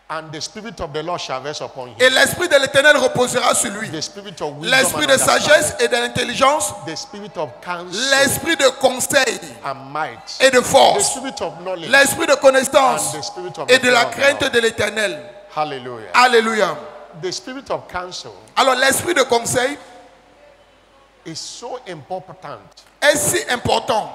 And the spirit of the Lord shall rest upon him. et l'esprit de l'Éternel reposera sur lui. The spirit of wisdom L'esprit and de sagesse understanding, et de l'intelligence, the spirit of counsel l'esprit de conseil and might, et de the force, spirit of knowledge l'esprit de connaissance and the spirit of et de la the fear of the crainte Lord. de l'Éternel. Hallelujah. Alléluia. The spirit of counsel Alors l'esprit de conseil is so important est si important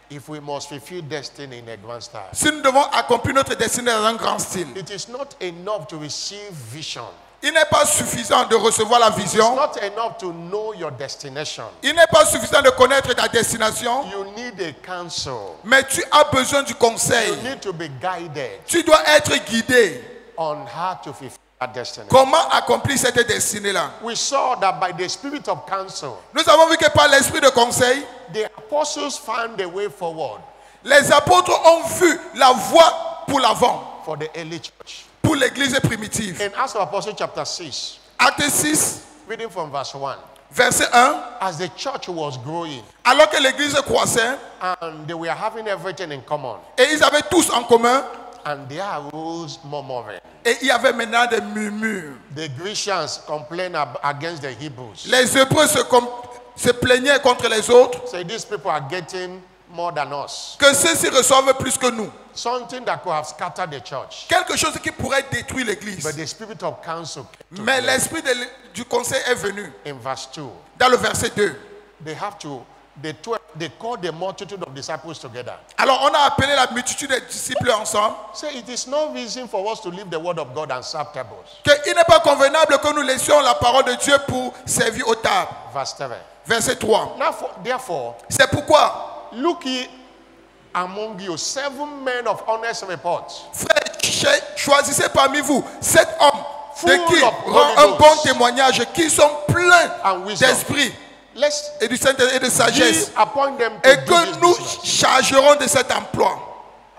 if we must fulfill destiny in a grand style. si nous devons accomplir notre destinée dans un grand style. It is not enough to receive vision. Il n'est pas suffisant de recevoir la It's vision. not enough to know your destination. Il n'est pas suffisant de connaître ta destination. You need a counsel. Mais tu as besoin du You conseil. need to be guided Tu dois être guidé. on how to fulfill that destiny. Comment accomplir cette destinée-là? We saw that by the spirit of counsel, Nous avons vu que par l'esprit de conseil, the apostles found the way forward les apôtres ont vu la voie pour l'avant, for the early church. pour l'église primitive. In Acts of Apostles chapter 6, Acte 6, reading from verse 1, verset 1. as the church was growing Alors que l'église croissait, and they were having everything in common, et ils avaient tous en commun, and there arose murmuring. et il y avait maintenant des murmures. The Grecians complained against the Hebrews. Les Hébreux se plaignaient contre les autres, Say these people are getting more than us. que ceux-ci reçoivent plus que nous. Something that could have scattered the church. Quelque chose qui pourrait détruire l'église. But the spirit of counsel came to Mais play. l'esprit du conseil est venu. In verse 2, Dans le verset 2. they called the multitude of disciples together. Alors on a appelé la multitude des disciples ensemble. Say it is no reason for us to leave the word of God and serve tables. Qu'il n'est pas convenable que nous laissions la parole de Dieu pour servir aux tables. Verse 7. Verset 3. Therefore, C'est pourquoi, look ye among you 7 men of honest report, frères, choisissez parmi vous 7 hommes de Full qui of rend Holy un bon Ghost. témoignage, qui sont pleins And wisdom. d'esprit let's et du Saint-Esprit et de sagesse, appoint them to et do que this nous business. chargerons de cet emploi.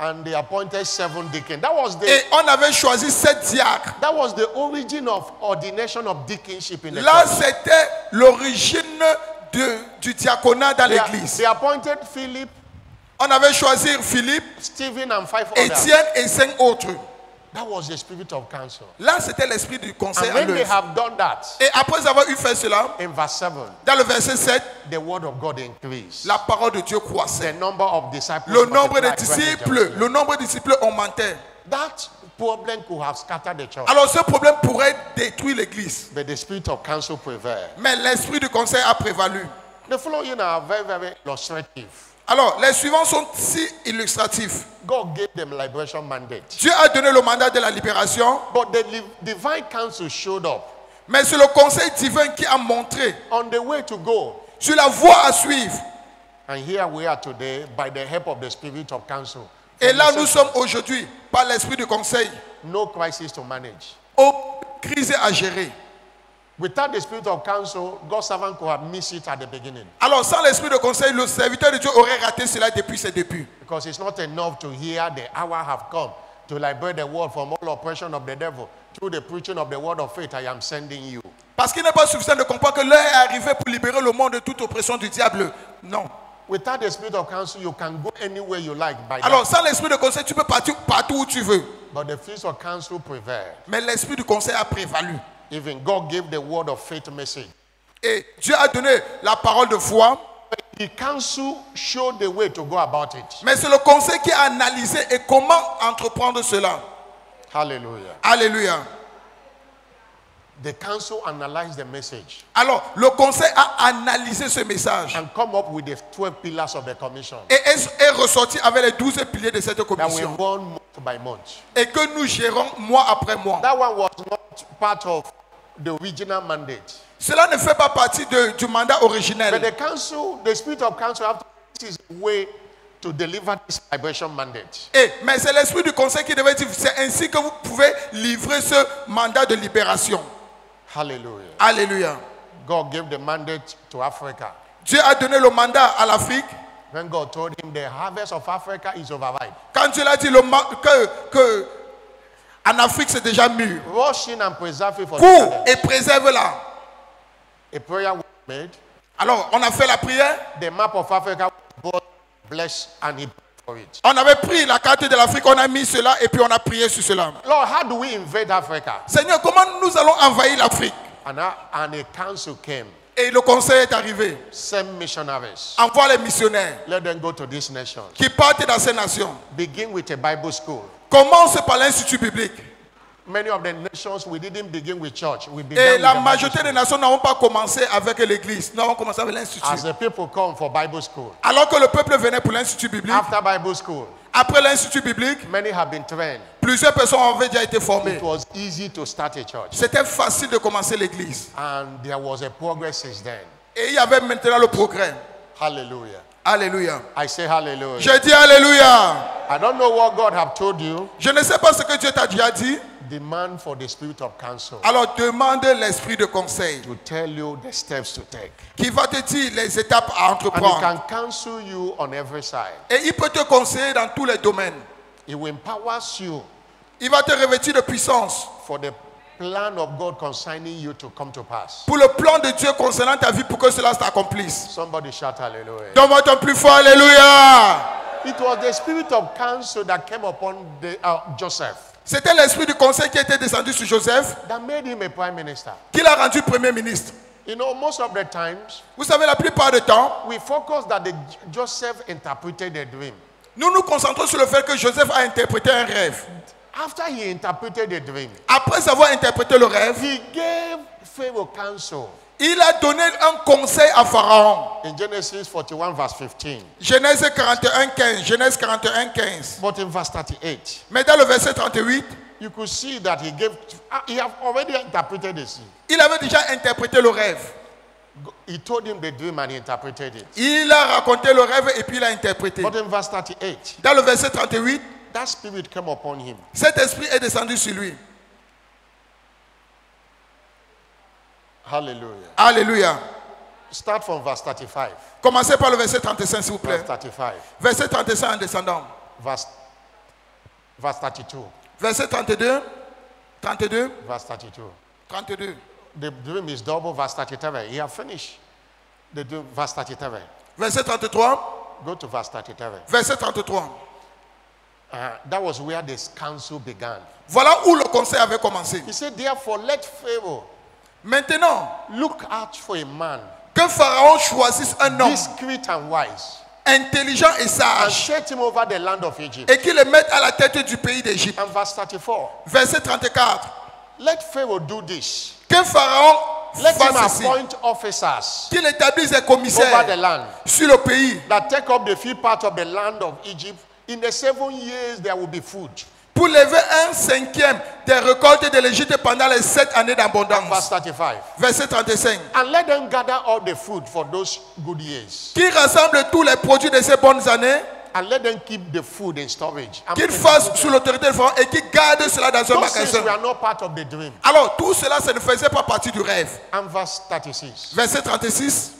And they appointed 7 deacons. That was Et on avait choisi 7 diacres. the origin of ordination of deaconship in the Là, church. c'était l'origine du diaconat dans l'église. They appointed Philip, On avait choisi Philippe, Stephen, and 5 others. Étienne et 5 autres. That was the spirit of counsel. Là, c'était l'esprit du conseil And à when they l'œuvre. have done that, Et après avoir eu fait cela, in verse 7, dans le verset 7, the word of God increased. la parole de Dieu croissait. The number of disciples Le nombre de multiplied disciples, greatly. le nombre de disciples augmentait. That problem could have scattered the church. Alors ce problème pourrait détruire l'église. But the spirit of counsel prevailed. Mais l'esprit du conseil a prévalu. The following are very, very illustrative. Alors, les suivants sont si illustratifs. God gave them liberation mandate. Dieu a donné le mandat de la libération, But the divine counsel showed up mais c'est le conseil divin qui a montré on the way to go. sur la voie à suivre. And here we are today by the help of the spirit of counsel. Et là, nous sommes aujourd'hui, par l'esprit du conseil, No crisis to manage. aux crises à gérer. Without the spirit of counsel, God's servant could have missed it at the beginning. Alors, sans l'esprit de conseil, le serviteur de Dieu aurait raté cela depuis ses débuts. Because it's not enough to hear the hour have come to liberate the world from all oppression of the devil. Through the preaching of the word of faith, I am sending you. Parce qu'il n'est pas suffisant de comprendre que l'heure est arrivée pour libérer le monde de toute oppression du diable. Non. Without the spirit of counsel, you can go anywhere you like by Alors, that. sans l'esprit de conseil, tu peux partir partout où tu veux. But the spirit of counsel prevailed. Mais l'esprit du conseil a prévalu. Even God gave the word of faith message. Et Dieu a donné la parole de foi. The counsel showed the way to go about it. Mais c'est le conseil qui a analysé et comment entreprendre cela. Hallelujah. Alléluia. The council analyzed the message Alors, le conseil a analysé ce message and come up with the 12 pillars of the commission et est ressorti avec les 12 piliers de cette that we commission run month by month. et que nous gérons mois après mois. That one was not part of the original mandate. Cela ne fait pas partie du mandat But originel. the council, the spirit of council, have to, this is a way to deliver this vibration mandate. Mais c'est l'esprit du conseil qui devait dire, c'est ainsi que vous pouvez livrer ce mandat de libération. Hallelujah. Alléluia. God gave the mandate to Africa. Dieu a donné le mandat à l'Afrique. When God told him the harvest of Africa is overripe. Quand Dieu a dit que en Afrique c'est déjà mûr. Rush in and preserve it for the Cours challenge. et préserve-la. A prayer was made. Alors, on a fait la prière. The map of Africa was blessed and he prayed for it. On avait pris la carte de l'Afrique, on a mis cela et puis on a prié sur cela. Lord, how do we invade Africa? Seigneur, comment nous allons envahir l'Afrique? And a council came. Et le conseil est arrivé. Send missionaries. Envoie les missionnaires Let them go to these nations. qui partent dans ces nations. Begin with a Bible school. Commence par l'Institut biblique. Many of the nations, we didn't begin with church. We Et began with la the Bible majorité des school. nations n'ont pas commencé avec l'église. Nous avons commencé avec l'Institut. As the people come for Bible school, Alors que le peuple venait pour l'Institut biblique, after Bible school, après l'Institut biblique, many have been trained. plusieurs personnes avaient déjà été formées. It was easy to start a church. C'était facile de commencer l'église. And there was a progress since then. Et il y avait maintenant le progrès. Hallelujah. Alléluia. I say hallelujah. Je dis Alléluia. I don't know what God have told you. Je ne sais pas ce que Dieu t'a déjà dit. Demand for the spirit of counsel Alors demande l'esprit de conseil to tell you the steps to take. qui va te dire les étapes à And he entreprendre. can counsel you on every side. Et il peut te conseiller dans tous les domaines. He will empower you Il va te revêtir de puissance for the plan of God concerning you to come to pass. pour le plan de Dieu concernant ta vie pour que cela s'accomplisse. Somebody shout hallelujah. Donne-moi ton plus fort Alléluia. It was the spirit of counsel that came upon Joseph C'était l'esprit du conseil qui était descendu sur Joseph, that made him a prime minister. qui l'a rendu premier ministre. You know, most of the times Vous savez, la plupart du temps, we focus that Joseph interpreted a dream. nous nous concentrons sur le fait que Joseph a interprété un rêve. After he interpreted the dream, Après avoir interprété le rêve, he gave Pharaoh counsel. il a donné un conseil à Pharaon. In Genesis 41 verse 15. Genèse 41, 15. Genèse 41, 15. But in verse 38, Mais dans le verset 38, you could see that he have already interpreted the scene. il avait déjà interprété le rêve. He told him the dream and he interpreted it. Il a raconté le rêve et puis il a interprété. But in verse 38, Dans le verset 38, that spirit came upon him. cet esprit est descendu sur lui. Hallelujah. Alléluia. Start from verse 35. Commencez par le verset 35, s'il vous plaît. Verse 35. Verset 35 en descendant. Verse 32. Verset 32. 32. Verse 32. 32. The dream is double. Verse 37. He have finished the dream. Verse 37. Verset 33. Go to verse 37. Verset 33. That was where this council began. Voilà où le conseil avait commencé. He said, therefore, let Pharaoh Maintenant, look out for a man que Pharaon choisisse un homme discreet and wise intelligent et and sage set him over the land of Egypt. et qu'il le mette à la tête du pays d'Égypte. And verse 34. Verset 34. Let Pharaoh do this. Que Pharaon Let him fasse ceci. appoint officers Qu'il établisse des over the commissaires land sur le pays that take up the free part of the land of Egypt. In the 7 years, there will be food. pour lever un cinquième des récoltes de l'Égypte pendant les 7 années Verse d'abondance. 35. Verset 35. And let them gather all the food for those good years. Qu'il rassemble tous les produits de ces bonnes années, And let them keep the food in storage. And qu'il fasse sous l'autorité de Pharaon et qu'il garde cela dans un those things magasin. were not part of the dream. Alors tout cela, ça ne faisait pas partie du rêve. And verse 36. Verset 36.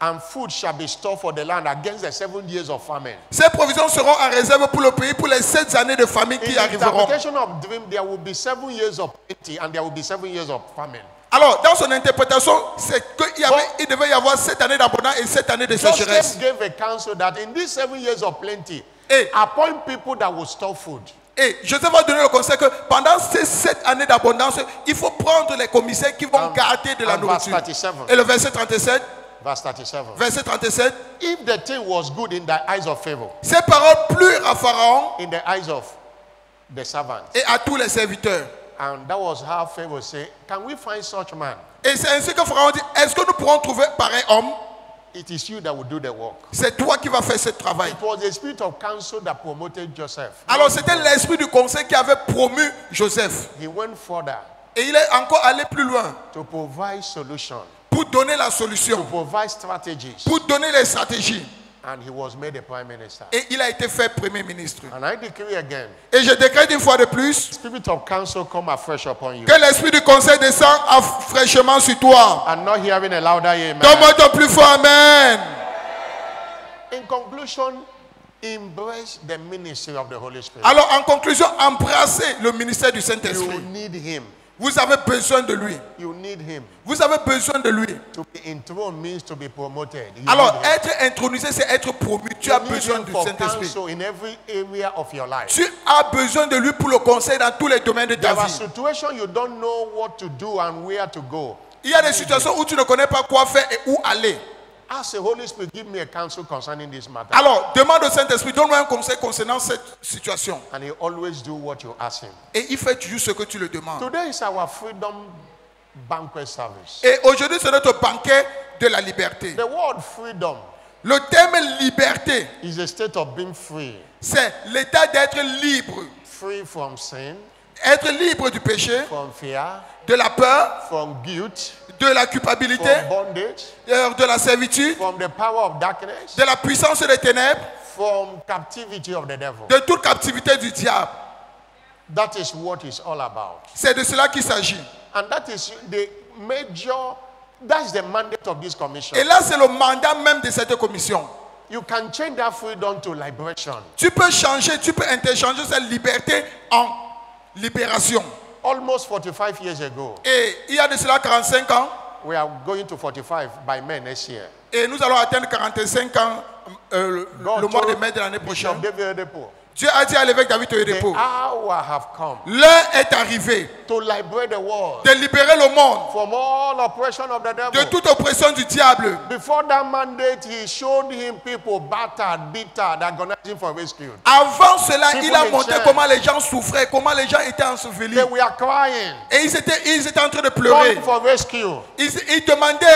And food shall be stored for the land against the 7 years of famine. Ces provisions seront en réserve pour le pays pour les 7 années de famine In qui the arriveront. interpretation of dream, there will be 7 years of plenty and there will be 7 years of famine. Alors, dans son interprétation, c'est qu'il devait y avoir 7 années d'abondance et 7 années de sécheresse. Joseph gave a counsel that in these 7 years of plenty, Et, appoint people that will store food. et Joseph a donné le conseil que pendant ces 7 années d'abondance, il faut prendre les commissaires qui vont garder de la And verse nourriture. 37. Et le verset 37, Verse 37. verset 37, If the thing was good in the eyes of Pharaoh, ces paroles plurent à Pharaon in the eyes of the servants, et à tous les serviteurs. And that was how Pharaoh said, can we find such man? Et c'est ainsi que Pharaon dit, est-ce que nous pourrons trouver pareil homme? It is you that will do the work. C'est toi qui vas faire ce travail. It was the spirit of counsel that promoted Joseph. Alors c'était l'esprit du conseil qui avait promu Joseph. He went further Et il est encore allé plus loin to provide solution, pour donner la to solution, provide strategies. pour donner les stratégies. And he was made a prime minister. Et il a été fait premier ministre. And I decree again, Et je décrète une fois de plus spirit of counsel come afresh upon you. que l'esprit du conseil descend fraîchement sur toi. I'm not hearing a louder amen. Donne-moi ton plus fort amen. In conclusion, embrace the ministry of the Holy Spirit. Alors en conclusion, embrassez le ministère du You Saint-Esprit. need him. Vous avez besoin de lui. You need him. Vous avez besoin de lui. To be enthroned means to be promoted. You Alors need him. être intronisé, c'est être promu. Tu as You need besoin him du for Saint-Esprit. counsel in every area of your life. Tu as besoin de lui pour le conseil dans tous les domaines de ta There are vie. situations you don't know what to do and where to go. Il y a des situations où tu ne connais pas quoi faire et où aller. Ask the Holy Spirit, give me a counsel concerning this matter. Alors, demande au Saint-Esprit, donne-moi un conseil concernant cette situation. And he always do what you ask him. Et il fait toujours ce que tu le demandes. Today is our freedom banquet service. Et aujourd'hui, c'est notre banquet de la liberté. The word freedom Le terme liberté, is a state of being free. c'est l'état d'être libre. Free from sin, Être libre du péché, from fear, de la peur, from guilt, de la culpabilité, from bondage, de la servitude, from the power of darkness, de la puissance des ténèbres, from captivity of the devil. de toute captivité du diable. That is what it's all about. C'est de cela qu'il s'agit. And that is the major, that's the mandate of this commission. Et là, c'est le mandat même de cette commission. You can change that freedom to liberation. Tu peux changer, tu peux interchanger cette liberté en libération. Almost 45 years ago, Et il y a de cela 45 ans, we are going to 45 by May next year. et nous allons atteindre 45 ans le mois de mai de l'année Bishop prochaine. David Oyedepo, Dieu a dit à l'évêque David the Oyedepo, hour have come l'heure est arrivée to liberate the world de libérer le monde from all oppression of the de devil. toute oppression du diable. Before that mandate, he showed him people battered, bitter, agonizing for rescue. Avant cela, il a People in montré church. comment les gens souffraient, comment les gens étaient ensevelis. They were crying, Et ils étaient en train de pleurer. calling for rescue. Ils demandaient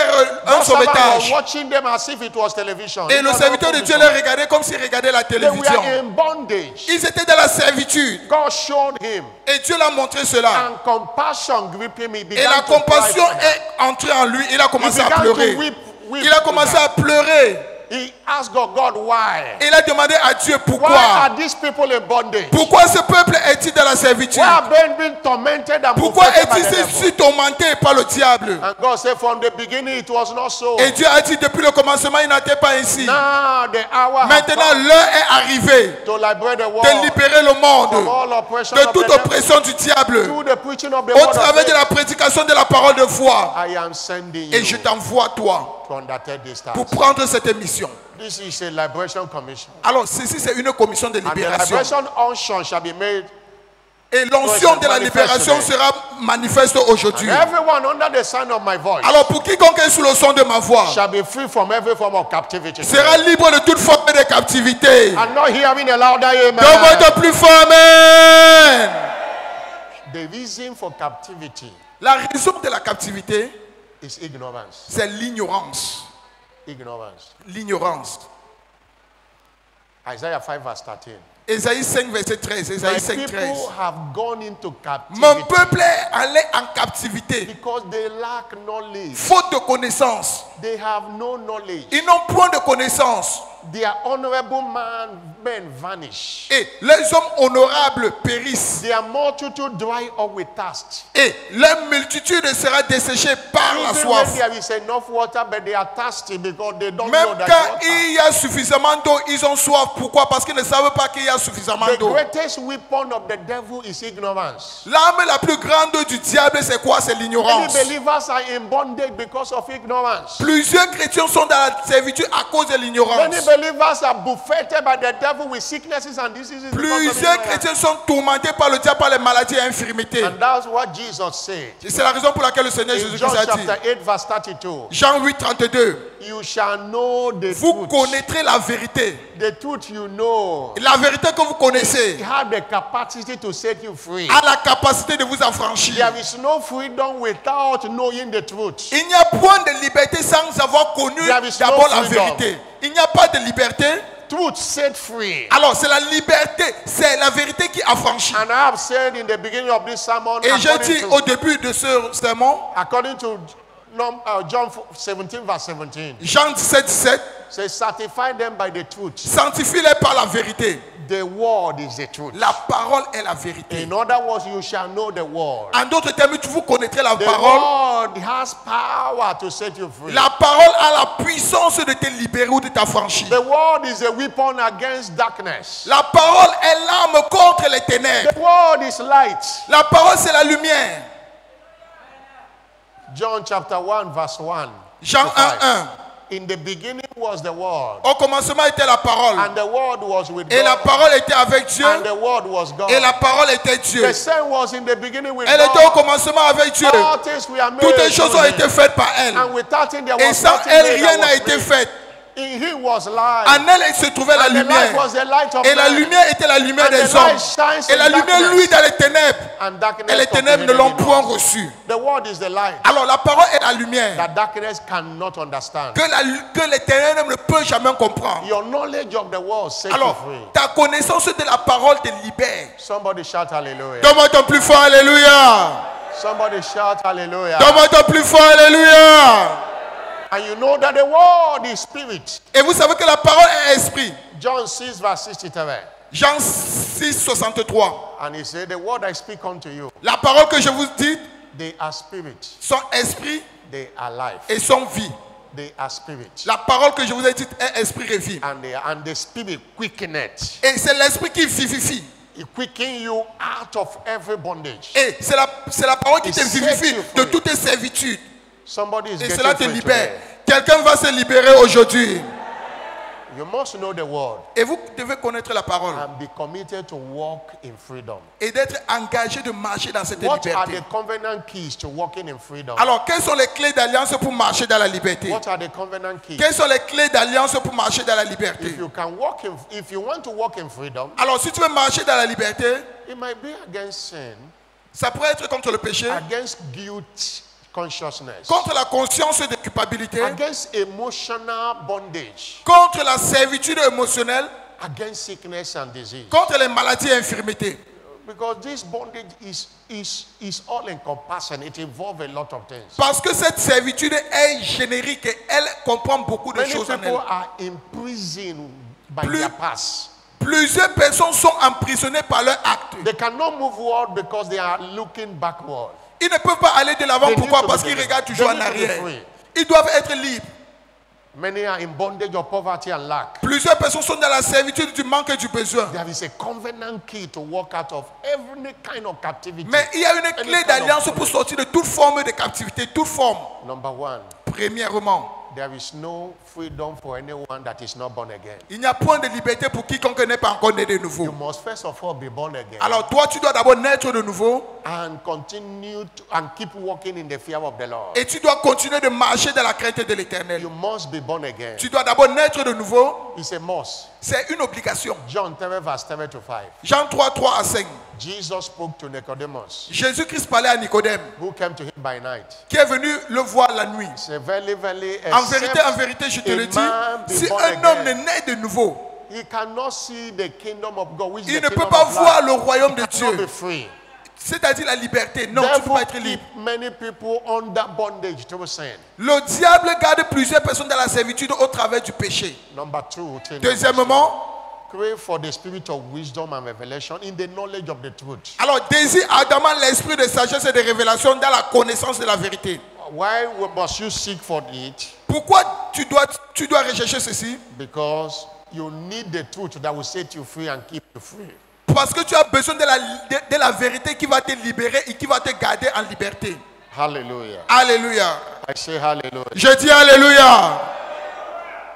un God servant was sauvetage. watching them as if it was television. Et It le was serviteur not de Dieu television. les regardait comme s'il regardait la They télévision. were in bondage. Ils étaient dans la servitude. God showed him, Et Dieu l'a montré cela. and compassion gripped him. He Et began la to cry compassion for them. est entrée en lui. Il a He commencé à began pleurer. to weep Il a commencé à pleurer. He asked God, why? Et il a demandé à Dieu Why pourquoi. are these people in bondage? Pourquoi ce peuple est-il dans la servitude? Why are they being tormented and Pourquoi buffeted by est-il the devil? si tourmenté par le diable? And God said, from the beginning it was not so. Et Dieu a dit depuis le commencement, il n'était pas ainsi. Now the hour has Maintenant, come l'heure est arrivée to liberate the de world libérer le from monde all oppression de of the toute devil oppression du diable through the preaching of the au word of travers de faith. la prédication de la parole de foi. I am sending Et je you t'envoie, toi, to undertake this pour task. prendre cette émission. This is a liberation commission. Alors, ceci, c'est une commission de And the libération. liberation unction shall be made. Et l'onction de la libération sera manifeste aujourd'hui. Everyone under the sound of my voice Alors, pour quiconque est sous le son de ma voix, shall be free from every form of captivity. sera libre de toute forme de captivité. I'm not hearing a louder Donne-moi amen. de plus fort, amen. The reason for captivity La raison de la captivité, is ignorance. c'est l'ignorance. Ignorance. L'ignorance. Isaiah 5 verse 13. Ésaïe 5, verset 13. My Ésaïe 5, people 13. have gone into captivity Mon peuple est allé en captivité, because they lack knowledge. faute de connaissance. They have no knowledge. Ils n'ont point de connaissance. Their honorable men vanish. Et les hommes honorables périssent. Their multitude dry up with thirst. Et leur multitude sera desséchée par la Even when soif. there is enough water, but they are thirsty because they don't know Même that quand water. il y a suffisamment d'eau, ils ont soif. Pourquoi? Parce qu'ils ne savent pas qu'il y a suffisamment The d'eau. greatest weapon of the devil is ignorance. L'arme la plus grande du diable, c'est quoi? C'est Many l'ignorance. believers are in bondage because of ignorance. Plusieurs chrétiens sont dans la servitude à cause de l'ignorance. Many believers are buffeted by the devil with sicknesses and diseases. Plusieurs chrétiens sont tourmentés par le diable, par les maladies et infirmités. And that's what Jesus said. C'est la raison pour laquelle le Seigneur In Jésus John a dit. chapter 8 verse 32. Jean 8, 32. You shall know the Vous truth. connaîtrez la vérité. The truth you know. La vérité que vous connaissez It have the capacity to set you free. a la capacité de vous affranchir. There is no freedom without knowing the truth. Il n'y a point de liberté sans avoir connu There is d'abord no la freedom. vérité. Il n'y a pas de liberté. Truth set free. Alors c'est la liberté, c'est la vérité qui affranchit. And I have said in the beginning of this sermon, Et j'ai dit au début de ce sermon, according to John 17 verse 17, Jean 17, 17, says, sanctify them by the truth. sanctifie-les par la vérité. The word is the truth. La parole est la vérité. In other words, you shall know the word. En d'autres termes, vous connaîtrez la The parole. word has power to set you free. La parole a la puissance de te libérer ou de t'affranchir. The word is a weapon against darkness. La parole est l'arme contre les ténèbres. The word is light. La parole, c'est la lumière. John chapter 1 verse 1. Jean to 1, 5. 1. In the beginning was the word. Au commencement était la parole. And the word was with Et la God. parole était avec Dieu. And the word was God. Et la parole était Dieu. The same was in the beginning with Elle était au God. commencement avec Dieu. All things were made Toutes les choses through ont him. été faites par elle. And without him there Et was sans nothing elle, made rien that n'a was été made. fait. In him was light. En elle se trouvait la And the light lumière. was the light of Et la man. lumière était la lumière And des the light hommes. shines Et in la lumière, darkness. lui, dans les ténèbres. And darkness Et les ténèbres ne l'ont comprehended point it not. reçu. The word is the light Alors la parole est la lumière. that darkness cannot understand. Que les ténèbres ne peuvent jamais comprendre. Your knowledge of the word sets Alors, you free. ta connaissance de la parole te libère. Somebody shout hallelujah. Donne-moi ton plus fort, alléluia. Somebody shout hallelujah. Donne-moi ton plus fort, alléluia. And you know that the word is spirit. Et vous savez que la parole est esprit. John 6 verse 63. Jean 6, 63. And he said, the word I speak unto you, La parole que je vous dis, they are spirit, son esprit they are life, et son vie. they are spirit. La parole que je vous ai dite est esprit et vie. And the spirit quickeneth. Et c'est l'esprit qui vivifie. It quicken you out of every bondage. Et c'est la parole qui It te sets vivifie you de free. toutes tes servitudes. Somebody is Et getting cela te free libère. today. Quelqu'un va se libérer aujourd'hui. You must know the word Et vous devez connaître la parole. and be committed to walk in freedom. Et d'être engagé de marcher dans cette What are liberté. the covenant keys to walking in freedom? Alors, quelles sont les clés d'alliance pour marcher dans la liberté? What are the covenant keys? Quelles sont les clés d'alliance pour marcher dans la liberté? If you want to walk in freedom, Alors, si tu veux marcher dans la liberté, it might be against sin, ça pourrait être contre le péché, against guilt consciousness, contre la conscience de culpabilité, against emotional bondage, contre la servitude émotionnelle, against sickness and disease. contre les maladies et infirmités. Because this bondage is all encompassing. It involves a lot of things. Parce que cette servitude est générique et elle comprend beaucoup de Many choses en people elle. are imprisoned by Plus- their past. Plusieurs personnes sont emprisonnées par leur acte. They cannot move forward because they are looking backward. Ils ne peuvent pas aller de l'avant. They need Pourquoi? to Parce be qu'ils delivered. regardent toujours They en need to be arrière. free. Ils doivent être libres. Many are in bondage of poverty and lack. Plusieurs personnes sont dans la servitude du manque et du besoin. There is a covenant key to walk out of every kind of captivity. Mais il y a une Any clé kind d'alliance of pour sortir de toute forme de captivité, toute forme. Number one, Premièrement, there is no freedom for anyone that is not born again. il n'y a point de liberté pour quiconque n'est pas encore né de You nouveau. must first of all be born again Alors toi, tu dois d'abord naître de nouveau and continue to, and keep walking in the fear of the Lord. et tu dois continuer de marcher dans la crainte de l'Éternel. You must be born again. Tu dois d'abord naître de nouveau. It's a must. C'est une obligation. John 3 verse 3 to 5. Jean 3, 3 à 5. Jesus spoke to Nicodemus, Jésus-Christ parlait à Nicodème, who came to him by night. qui est venu le voir la nuit. He said, verily, verily, En vérité, je te le dis, si un homme ne naît de nouveau, he cannot see the kingdom of God, which is il the ne peut kingdom pas of voir life. le royaume de He cannot be Dieu. free. C'est-à-dire la liberté. Non, tu ne peux Therefore, pas être libre. keep many people under bondage to sin. Le diable garde plusieurs personnes dans la servitude au travers du péché. Number two, Deuxièmement, pray for the spirit of wisdom and revelation in the knowledge of the truth. alors désire ardemment l'esprit de sagesse et de révélation dans la connaissance de la vérité. Why must you seek for it? Pourquoi tu dois rechercher ceci? Because you need the truth that will set you free and keep you free. Parce que tu as besoin de la vérité qui va te libérer et qui va te garder en liberté. Hallelujah. Alléluia. I say hallelujah. Je dis alléluia.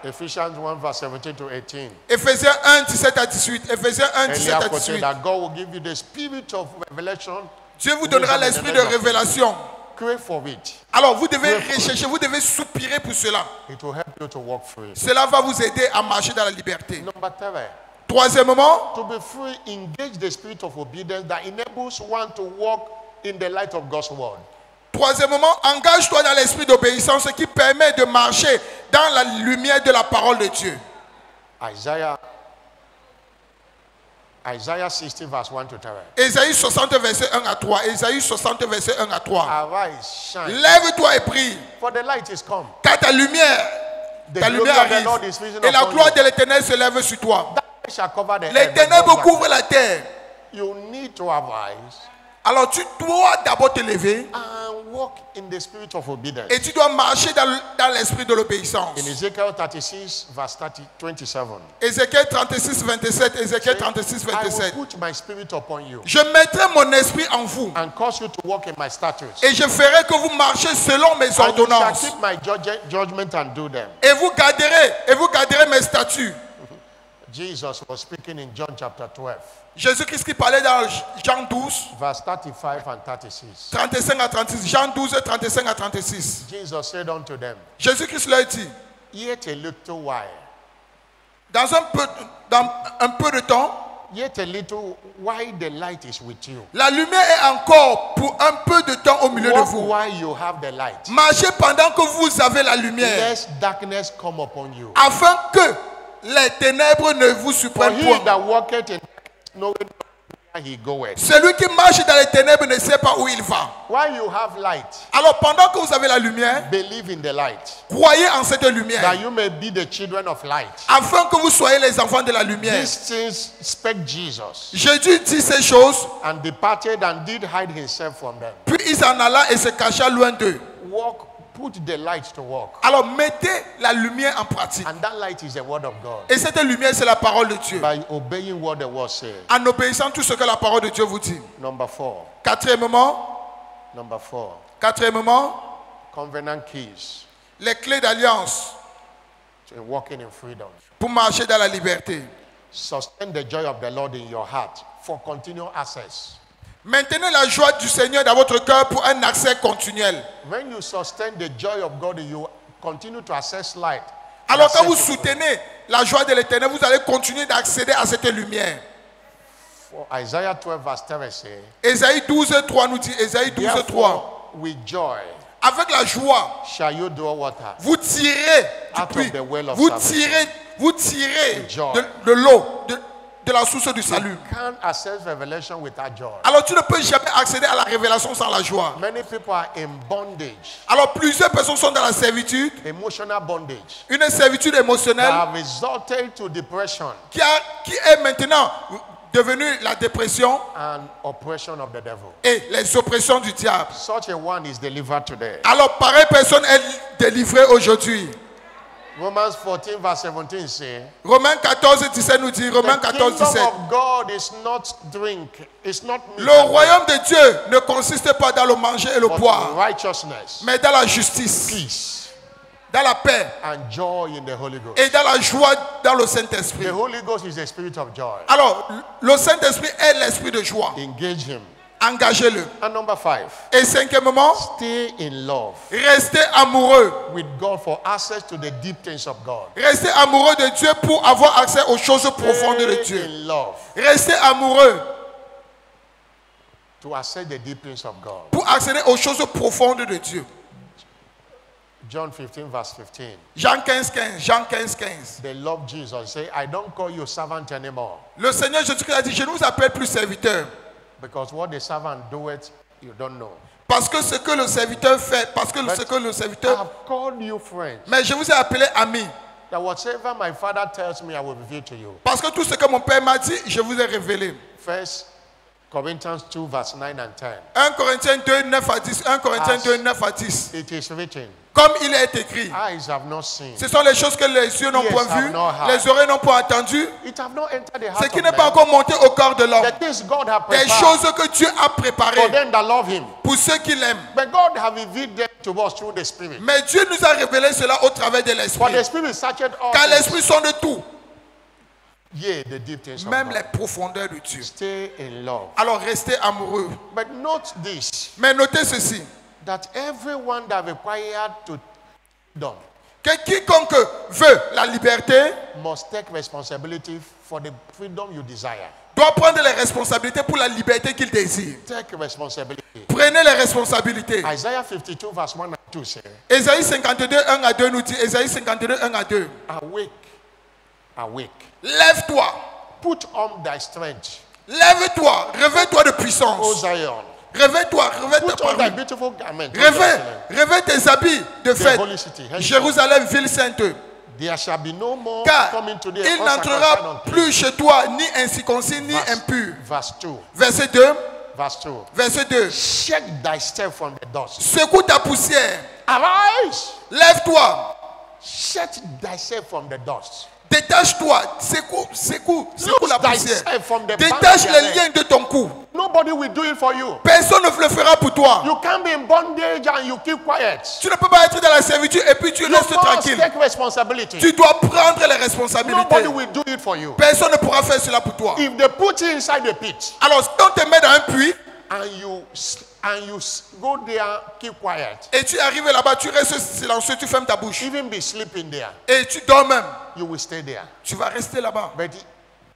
Ephesians 1 verse 17 to 18. Éphésiens 1, 17 à 18. Éphésiens 1, 17 à 18. That God will give you the spirit of revelation. Dieu vous donnera l'esprit de révélation. Pray for it. Alors vous devez rechercher, vous devez soupirer pour cela. It will help you to walk free. Cela va vous aider à marcher dans la liberté. Number 3. Troisièmement, To be free, engage the spirit of obedience that enables one to walk in the light of God's word. Troisièmement, engage-toi dans l'esprit d'obéissance qui permet de marcher dans la lumière de la parole de Dieu. Isaiah 60 verse 1 to 3. Ésaïe 60 verset 1 à 3. Ésaïe 60 verset 1 à 3. Arise, shine. Lève-toi et prie. For the light is come. Car ta lumière arrive. Et la gloire de l'Éternel se lève sur toi. Les ténèbres couvrent la terre. You need to arise. Alors tu dois d'abord te lever and walk in the spirit of obedience. et tu dois marcher dans l'esprit de l'obéissance. In Ezekiel 36 verse 27. Ézéchiel 36 27. Ézéchiel 36 I 27. will put my spirit upon you Je mettrai mon esprit en vous and cause you to walk in my statutes. et je ferai que vous marchez selon mes And you shall ordonnances. keep my judgment and do them. Et vous garderez mes statuts. Jesus was speaking in John chapter 12, Jésus-Christ qui parlait dans Jean 12, verse 35 and 36. 35 à 36. Jean 12, 35 à 36. Jesus said unto them, Jésus-Christ leur dit, Yet a little while, dans un peu de temps, yet a little while the light is with you. la lumière est encore pour un peu de temps au milieu de Walk vous. while you have the light, Marchez pendant que vous avez la lumière, lest darkness come upon you. afin que les ténèbres ne vous For surprennent he point. that walketh in darkness knoweth not whither he goeth. Celui qui marche dans les ténèbres ne sait pas où il va. While you have light, Alors pendant que vous avez la lumière, believe in the light, croyez en cette lumière, that you may be the children of light. afin que vous soyez les enfants de la lumière. These things spake Jesus, Jésus dit ces choses, and departed and did hide himself from them. puis il s'en alla et se cacha loin d'eux. Walk, put the light to work. Alors mettez la lumière en pratique. And that light is the word of God. Et cette lumière, c'est la parole de Dieu. By obeying what the word says. En obéissant tout ce que la parole de Dieu vous dit. Number 4. Quatrièmement, Covenant keys les clés d'alliance to walking in freedom. pour marcher dans la liberté. Sustain the joy of the Lord in your heart for continual access. Maintenez la joie du Seigneur dans votre cœur pour un accès continuel. When you sustain the joy of God, you continue to access light. Alors quand vous soutenez la joie de l'Éternel, vous allez continuer d'accéder à cette lumière. For Isaiah 12 verse 3 says, Ésaïe 12, 3 nous dit, Ésaïe 12, 3. Therefore, with joy Avec la joie, shall you draw water vous tirez du out puits, of the well of vous salvation. tirez Joy. de l'eau, de la source du salut. Can't access revelation without joy. Alors tu ne peux jamais accéder à la révélation sans la joie. Many people are in bondage, Alors plusieurs personnes sont dans la servitude, emotional bondage, une servitude that émotionnelle have resulted to depression qui est maintenant devenue la dépression and oppression of the devil. et les oppressions du diable. Such a one is delivered today. Alors pareille personne est délivrée aujourd'hui. Romans 14 verse 17 says, Romains 14, 17 nous dit, Romains the 14, kingdom 17. of God is not drink, it's not meat, Le royaume de Dieu ne consiste pas dans le manger et le but boire, righteousness, mais dans la justice, peace, dans la paix and joy in the Holy Ghost. et dans la joie dans le The Saint-Esprit. Holy Ghost is the spirit of joy. Alors, le Saint-Esprit est l'esprit de joie. Engage him. Engagez-le. And number 5, Et cinquièmement, stay in love restez amoureux. with God for access to the deep things of God. Restez amoureux de Dieu pour avoir accès aux choses profondes de Stay Dieu. in love Restez amoureux to access the deep things of God. pour accéder aux choses profondes de Dieu. John 15 verse 15. Jean 15, 15. Jean 15, 15. They love Jesus. Say, I don't call you servant anymore, Le Seigneur Jésus-Christ a dit, je ne vous appelle plus serviteur. because what the servant doeth, you don't know. Parce que ce que le serviteur fait, ce que le I serviteur... have called you friends. Mais je vous ai appelé ami. That whatever my father tells me, I will reveal to you. Parce que tout ce que mon Père m'a dit, je vous ai révélé. First Corinthians 2 verse 9 and 10. 1 Corinthiens 2, 9 à 10. 1 Corinthiens 2, 9 à 10. It is written, Comme il est écrit. eyes have not seen, Ce sont les choses que les yeux n'ont Ears point have vues, not heard. les oreilles n'ont point entendues, it have not entered the ce heart qui of n'est pas man. encore monté au corps de l'homme. The things God has Des prepared choses que Dieu a for préparées them that love him. pour ceux qui l'aiment. But God have revealed them to us through the Spirit. Mais Dieu nous a révélé cela au travers de For l'Esprit. the Spirit searcheth all Car things, l'Esprit sonde tout, yea, the deep things of même God. les profondeurs de Dieu. Stay in love. Alors restez amoureux. But note this, Mais notez ceci, that everyone that required to done que quiconque veut la liberté must take responsibility for the freedom you desire. doit prendre les responsabilités pour la liberté qu'il désire. Take responsibility. Prenez les responsabilités. Isaiah 52 verse 1 and 2 says, Ésaïe 52, 1 à 2 nous dit, Ésaïe 52, 1 à 2. awake, awake, Lève-toi, put on thy strength, lève-toi, réveille-toi de O puissance. Zion. Réveille-toi, réveille Put ta on thy parole. beautiful garment, O Réveille, Jerusalem, réveille tes habits de the fête. holy city. Henceforth, Jérusalem, ville sainte. there shall be no more Car coming to thee il uncircumcised n'entrera unto plus thee. chez toi ni incirconcis ni Verse- impur. Verse 2. Verset 2. Verse 2. Verset 2. Shake thyself from the dust. Secoue ta poussière. Arise. Lève-toi. Shake thyself from the dust. Détache-toi. Secoue la poussière. thyself from the Détache bondage les of liens de ton cou. Nobody will do it for you. Personne ne le fera pour toi. You can't be in bondage and you keep quiet. Tu ne peux pas être dans la servitude et puis tu You restes must tranquille. take responsibility. Tu dois prendre les Nobody responsabilités. will do it for you. Personne ne pourra faire cela pour toi. If they put you inside the pit Alors, si on te met dans un puits and you go there, keep quiet. et tu arrives là-bas, tu restes silencieux, tu fermes ta bouche Even be sleeping there, et tu dors même, you will stay there. tu vas rester là-bas. But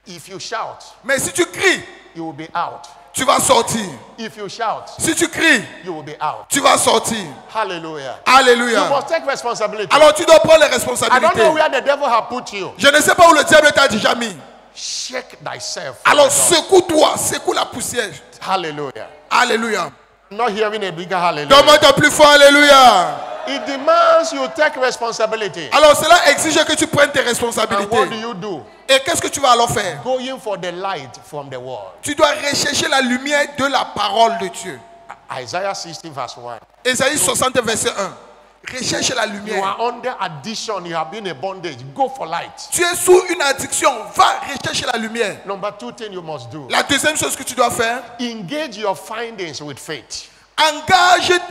if you shout, Mais si tu cries, you will be out. tu vas sortir. If you shout, Si tu cries, you will be out. tu vas sortir. Hallelujah. You Alléluia. must take responsibility. Alors tu dois prendre les I don't responsabilités. know where the devil has put you. Je ne sais pas où le diable t'a déjà mis. Shake thyself. from Alors the dust. secoue-toi, secoue la poussière. Hallelujah. Alléluia. I'm not hearing a bigger hallelujah. Donne-moi ton plus fort Alléluia. It demands you take responsibility. Alors cela exige que tu prennes tes And what do responsabilités. you do? Et qu'est-ce que tu vas alors faire? Going for the light from the world. Tu dois rechercher la lumière de la parole de Dieu. Isaiah 60 verse 1. Ésaïe 60 verset 1. Recherche la You lumière. are under addiction. You have been in bondage. Go for light. Tu es sous une addiction. Va rechercher la lumière. Number 2 thing you must do. La deuxième chose que tu dois faire, Engage your findings with faith.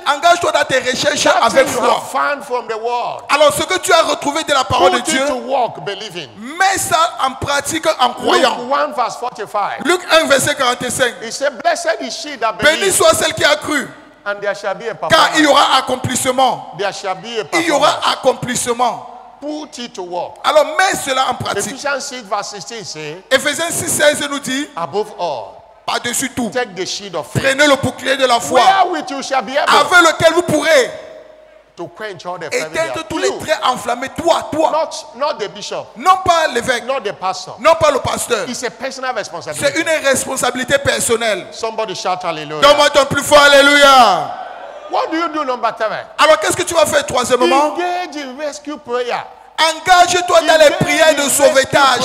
engage-toi dans tes recherches That avec thing you have foi. found from the world. Alors ce que tu as retrouvé de la parole de Put Dieu, it to work believing. mets ça en pratique en croyant. Luke 1 verse 45. Luc 1 verset 45. He said, blessed is she that Béni believes, soit celle qui a cru, and there shall be a car il y performance. aura accomplissement. There shall be a Il y aura performance. accomplissement. Put it to work. Alors mets cela en pratique. Ephesians 6 verse 16 say, Ephésiens 6, 16 nous dit, above all, par-dessus tout, take the shield of faith, prenez le bouclier de la foi, wherewith you shall be able avec lequel vous pourrez to quench all the fiery éteindre darts. tous les You, traits enflammés. Toi, not the bishop, non pas l'évêque, not the pastor. non pas le pasteur. It's a personal C'est responsibility. une responsabilité personnelle. Somebody shout hallelujah. Donne-moi ton plus fort Alléluia. What do you do number 3? Alors qu'est-ce que tu vas faire troisièmement? Engage in rescue prayer. Engage-toi dans les prières de sauvetage.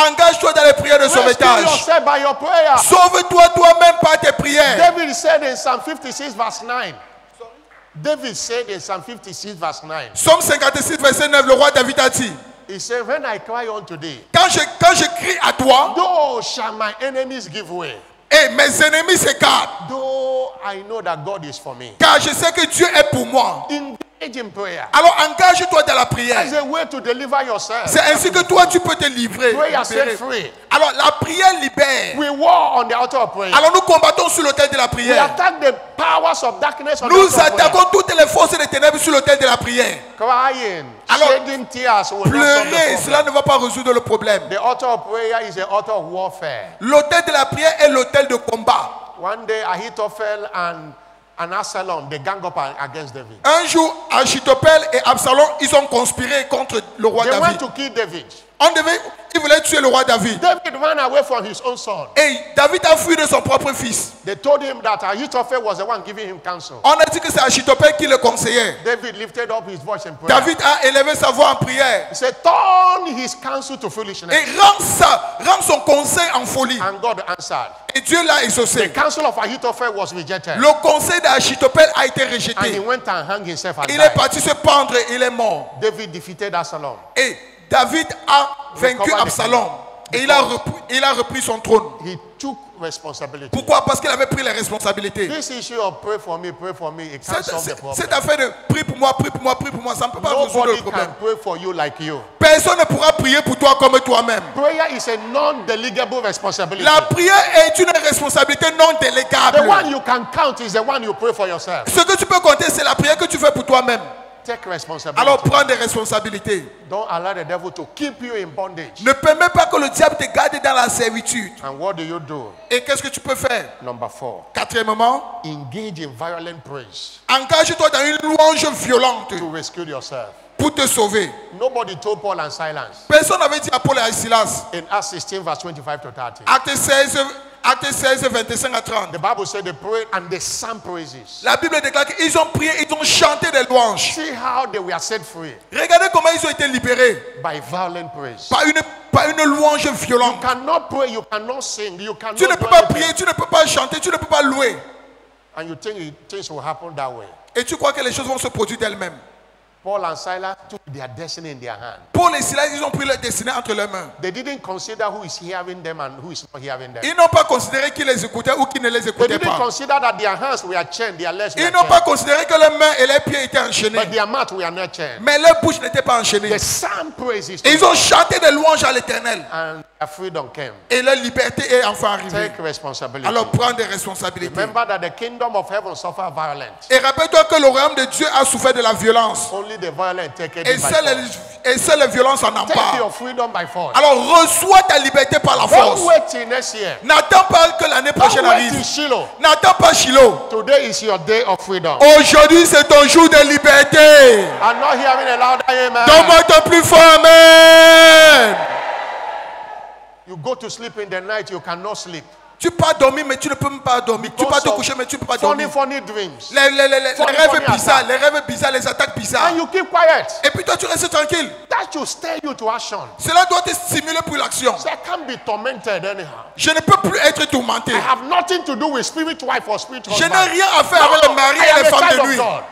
Engage-toi dans les prières de Rescue sauvetage. yourself by your prayer. Sauve-toi toi-même par tes prières. David said in Psalm 56 verse 9. David said in Psalm 56 verse 9. Psaume 56 verset 9, le roi David a dit, He said, when I cry unto thee, quand je crie à toi, though shall my enemies give way, et mes ennemis s'écartent, though I know that God is for me. car je sais que Dieu est pour moi. Engage in prayer. Alors engage-toi dans la That's prière. a way to deliver yourself. C'est ainsi que toi tu peux te livrer. Prayer set libérer. free. Alors la prière libère. We war on the altar of prayer. Alors nous combattons sur l'autel de la We prière. attack the powers of darkness on the Nous altar of prayer. attaquons toutes les forces des ténèbres sur l'autel de la prière. Crying, Alors, shedding tears will not solve Pleurer, the cela problem. ne va pas résoudre le problème. The altar of prayer is an altar of warfare. L'autel de la prière est l'autel de combat. One day, Ahithophel and Absalom, they gang up against David. Un jour, Achitophel et Absalom, ils ont conspiré contre le roi They went David. to kill David. Ils voulaient tuer le roi David. David ran away from his own son. Et David a fui de son propre fils. They told him that Ahithophel was the one giving him counsel. On a dit que c'est Achitophel qui le conseillait. David lifted up his voice in prayer. David a élevé sa voix en prière. He said, turn his counsel to foolishness. Et rend son conseil en folie. And God answered. Et Dieu l'a The exaucé. counsel of Ahithophel was rejected. Le conseil d'Achitophel a été And he rejeté. went and hung himself and Il est died. parti se pendre et il est mort. David defeated Absalom. Et David a vaincu Absalom. Et il a repris son trône. He took responsibility. Pourquoi? Parce qu'il avait pris les responsabilités. This issue of pray for me, it can't solve the problem. Cette affaire de prie pour moi, prie pour moi, prie pour moi, ça ne peut pas résoudre le Nobody problème. can pray for you like you. Personne ne pourra prier pour toi comme toi-même. Prayer is a non-delegable responsibility. La prière est une responsabilité non The délégable. one you can count is the one you pray for yourself. Ce que tu peux compter, c'est la prière que tu fais pour toi-même. Take responsibility. Alors prends des responsabilités. Don't allow the devil to keep you in bondage. Ne permets pas que le diable te garde dans la servitude. And what do you do? Et qu'est-ce que tu peux faire? Number 4. Quatrièmement, Engage in violent praise engage-toi dans une louange violente to rescue yourself. pour te sauver. Nobody told Paul and Silas Personne n'avait dit à Paul et à Silas. in Acts 16 verse 25 to 30. Acte 16, 25 à 30. The Bible said they prayed and they sang praises. La Bible déclare qu'ils ont prié, ils ont chanté des louanges. See how they were set free Regardez comment ils ont été libérés by violent praise. par une louange violente. You cannot pray, you cannot sing, you cannot Tu ne do peux pas anything. prier, tu ne peux pas chanter, tu ne peux pas louer. And you think things will happen that way. Et tu crois que les choses vont se produire d'elles-mêmes. Paul and Silas took their destiny in their hand. Paul et Silas, ils ont pris leur destinée entre leurs mains. They didn't consider who is hearing them and who is not hearing them. Ils n'ont pas considéré qui les écoutait ou qui ne les They écoutait didn't pas. consider that their hands were chained, their legs were Ils n'ont pas chained, considéré que leurs mains et leurs pieds étaient enchaînés. but their mouth were not chained. Mais leurs bouches n'étaient pas enchaînées. They sang praises Et ils ont chanté des louanges à l'Éternel. and their freedom came. Et leur liberté est enfin arrivée. Take responsibility. Alors prends des responsabilités. Remember that the kingdom of heaven suffer violence. Et rappelle-toi que le royaume de Dieu a souffert de la violence. Only the violent take it Et by force. seule la violence en Take empare. your freedom by force. Alors reçois ta liberté par la Don't force. wait till next year. N'attends pas que l'année prochaine Don't wait till arrive. Shiloh. N'attends pas Shiloh. Today is your day of freedom. Aujourd'hui c'est ton jour de liberté. I'm not hearing a loud amen. Donne-moi ton plus fort amen. You go to sleep in the night, you cannot sleep. Tu pars dormir mais tu ne peux même pas dormir. Tu pars te coucher mais tu ne peux pas Funny, dormir. funny dreams. Les Funny rêves bizarres, attack. les rêves bizarres, les attaques bizarres. And you keep quiet. Et puis toi tu restes tranquille. That should stir you to action. Cela doit te stimuler pour l'action. So I can't be tormented anyhow. Je ne peux plus être tourmenté. I have nothing to do with spirit wife or spirit Je husband. n'ai rien à faire avec les maris I et am les a femmes child de of nuit. God.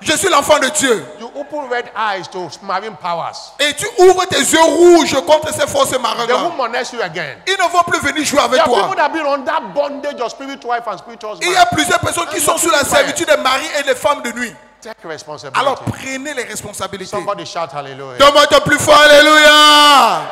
Je suis l'enfant de Dieu. You open red eyes to marine powers. Et tu ouvres tes yeux rouges contre ces forces They marines. won't molest you again. Ils ne vont plus venir jouer avec There are people toi. that have been on that bondage of spirit wife and spirit husband. Il y a plusieurs personnes qui sont sous la servitude des maris et des femmes de nuit. Take responsibility. Alors prenez les responsabilités. Somebody shout hallelujah. Donne-moi ton plus fort, alléluia.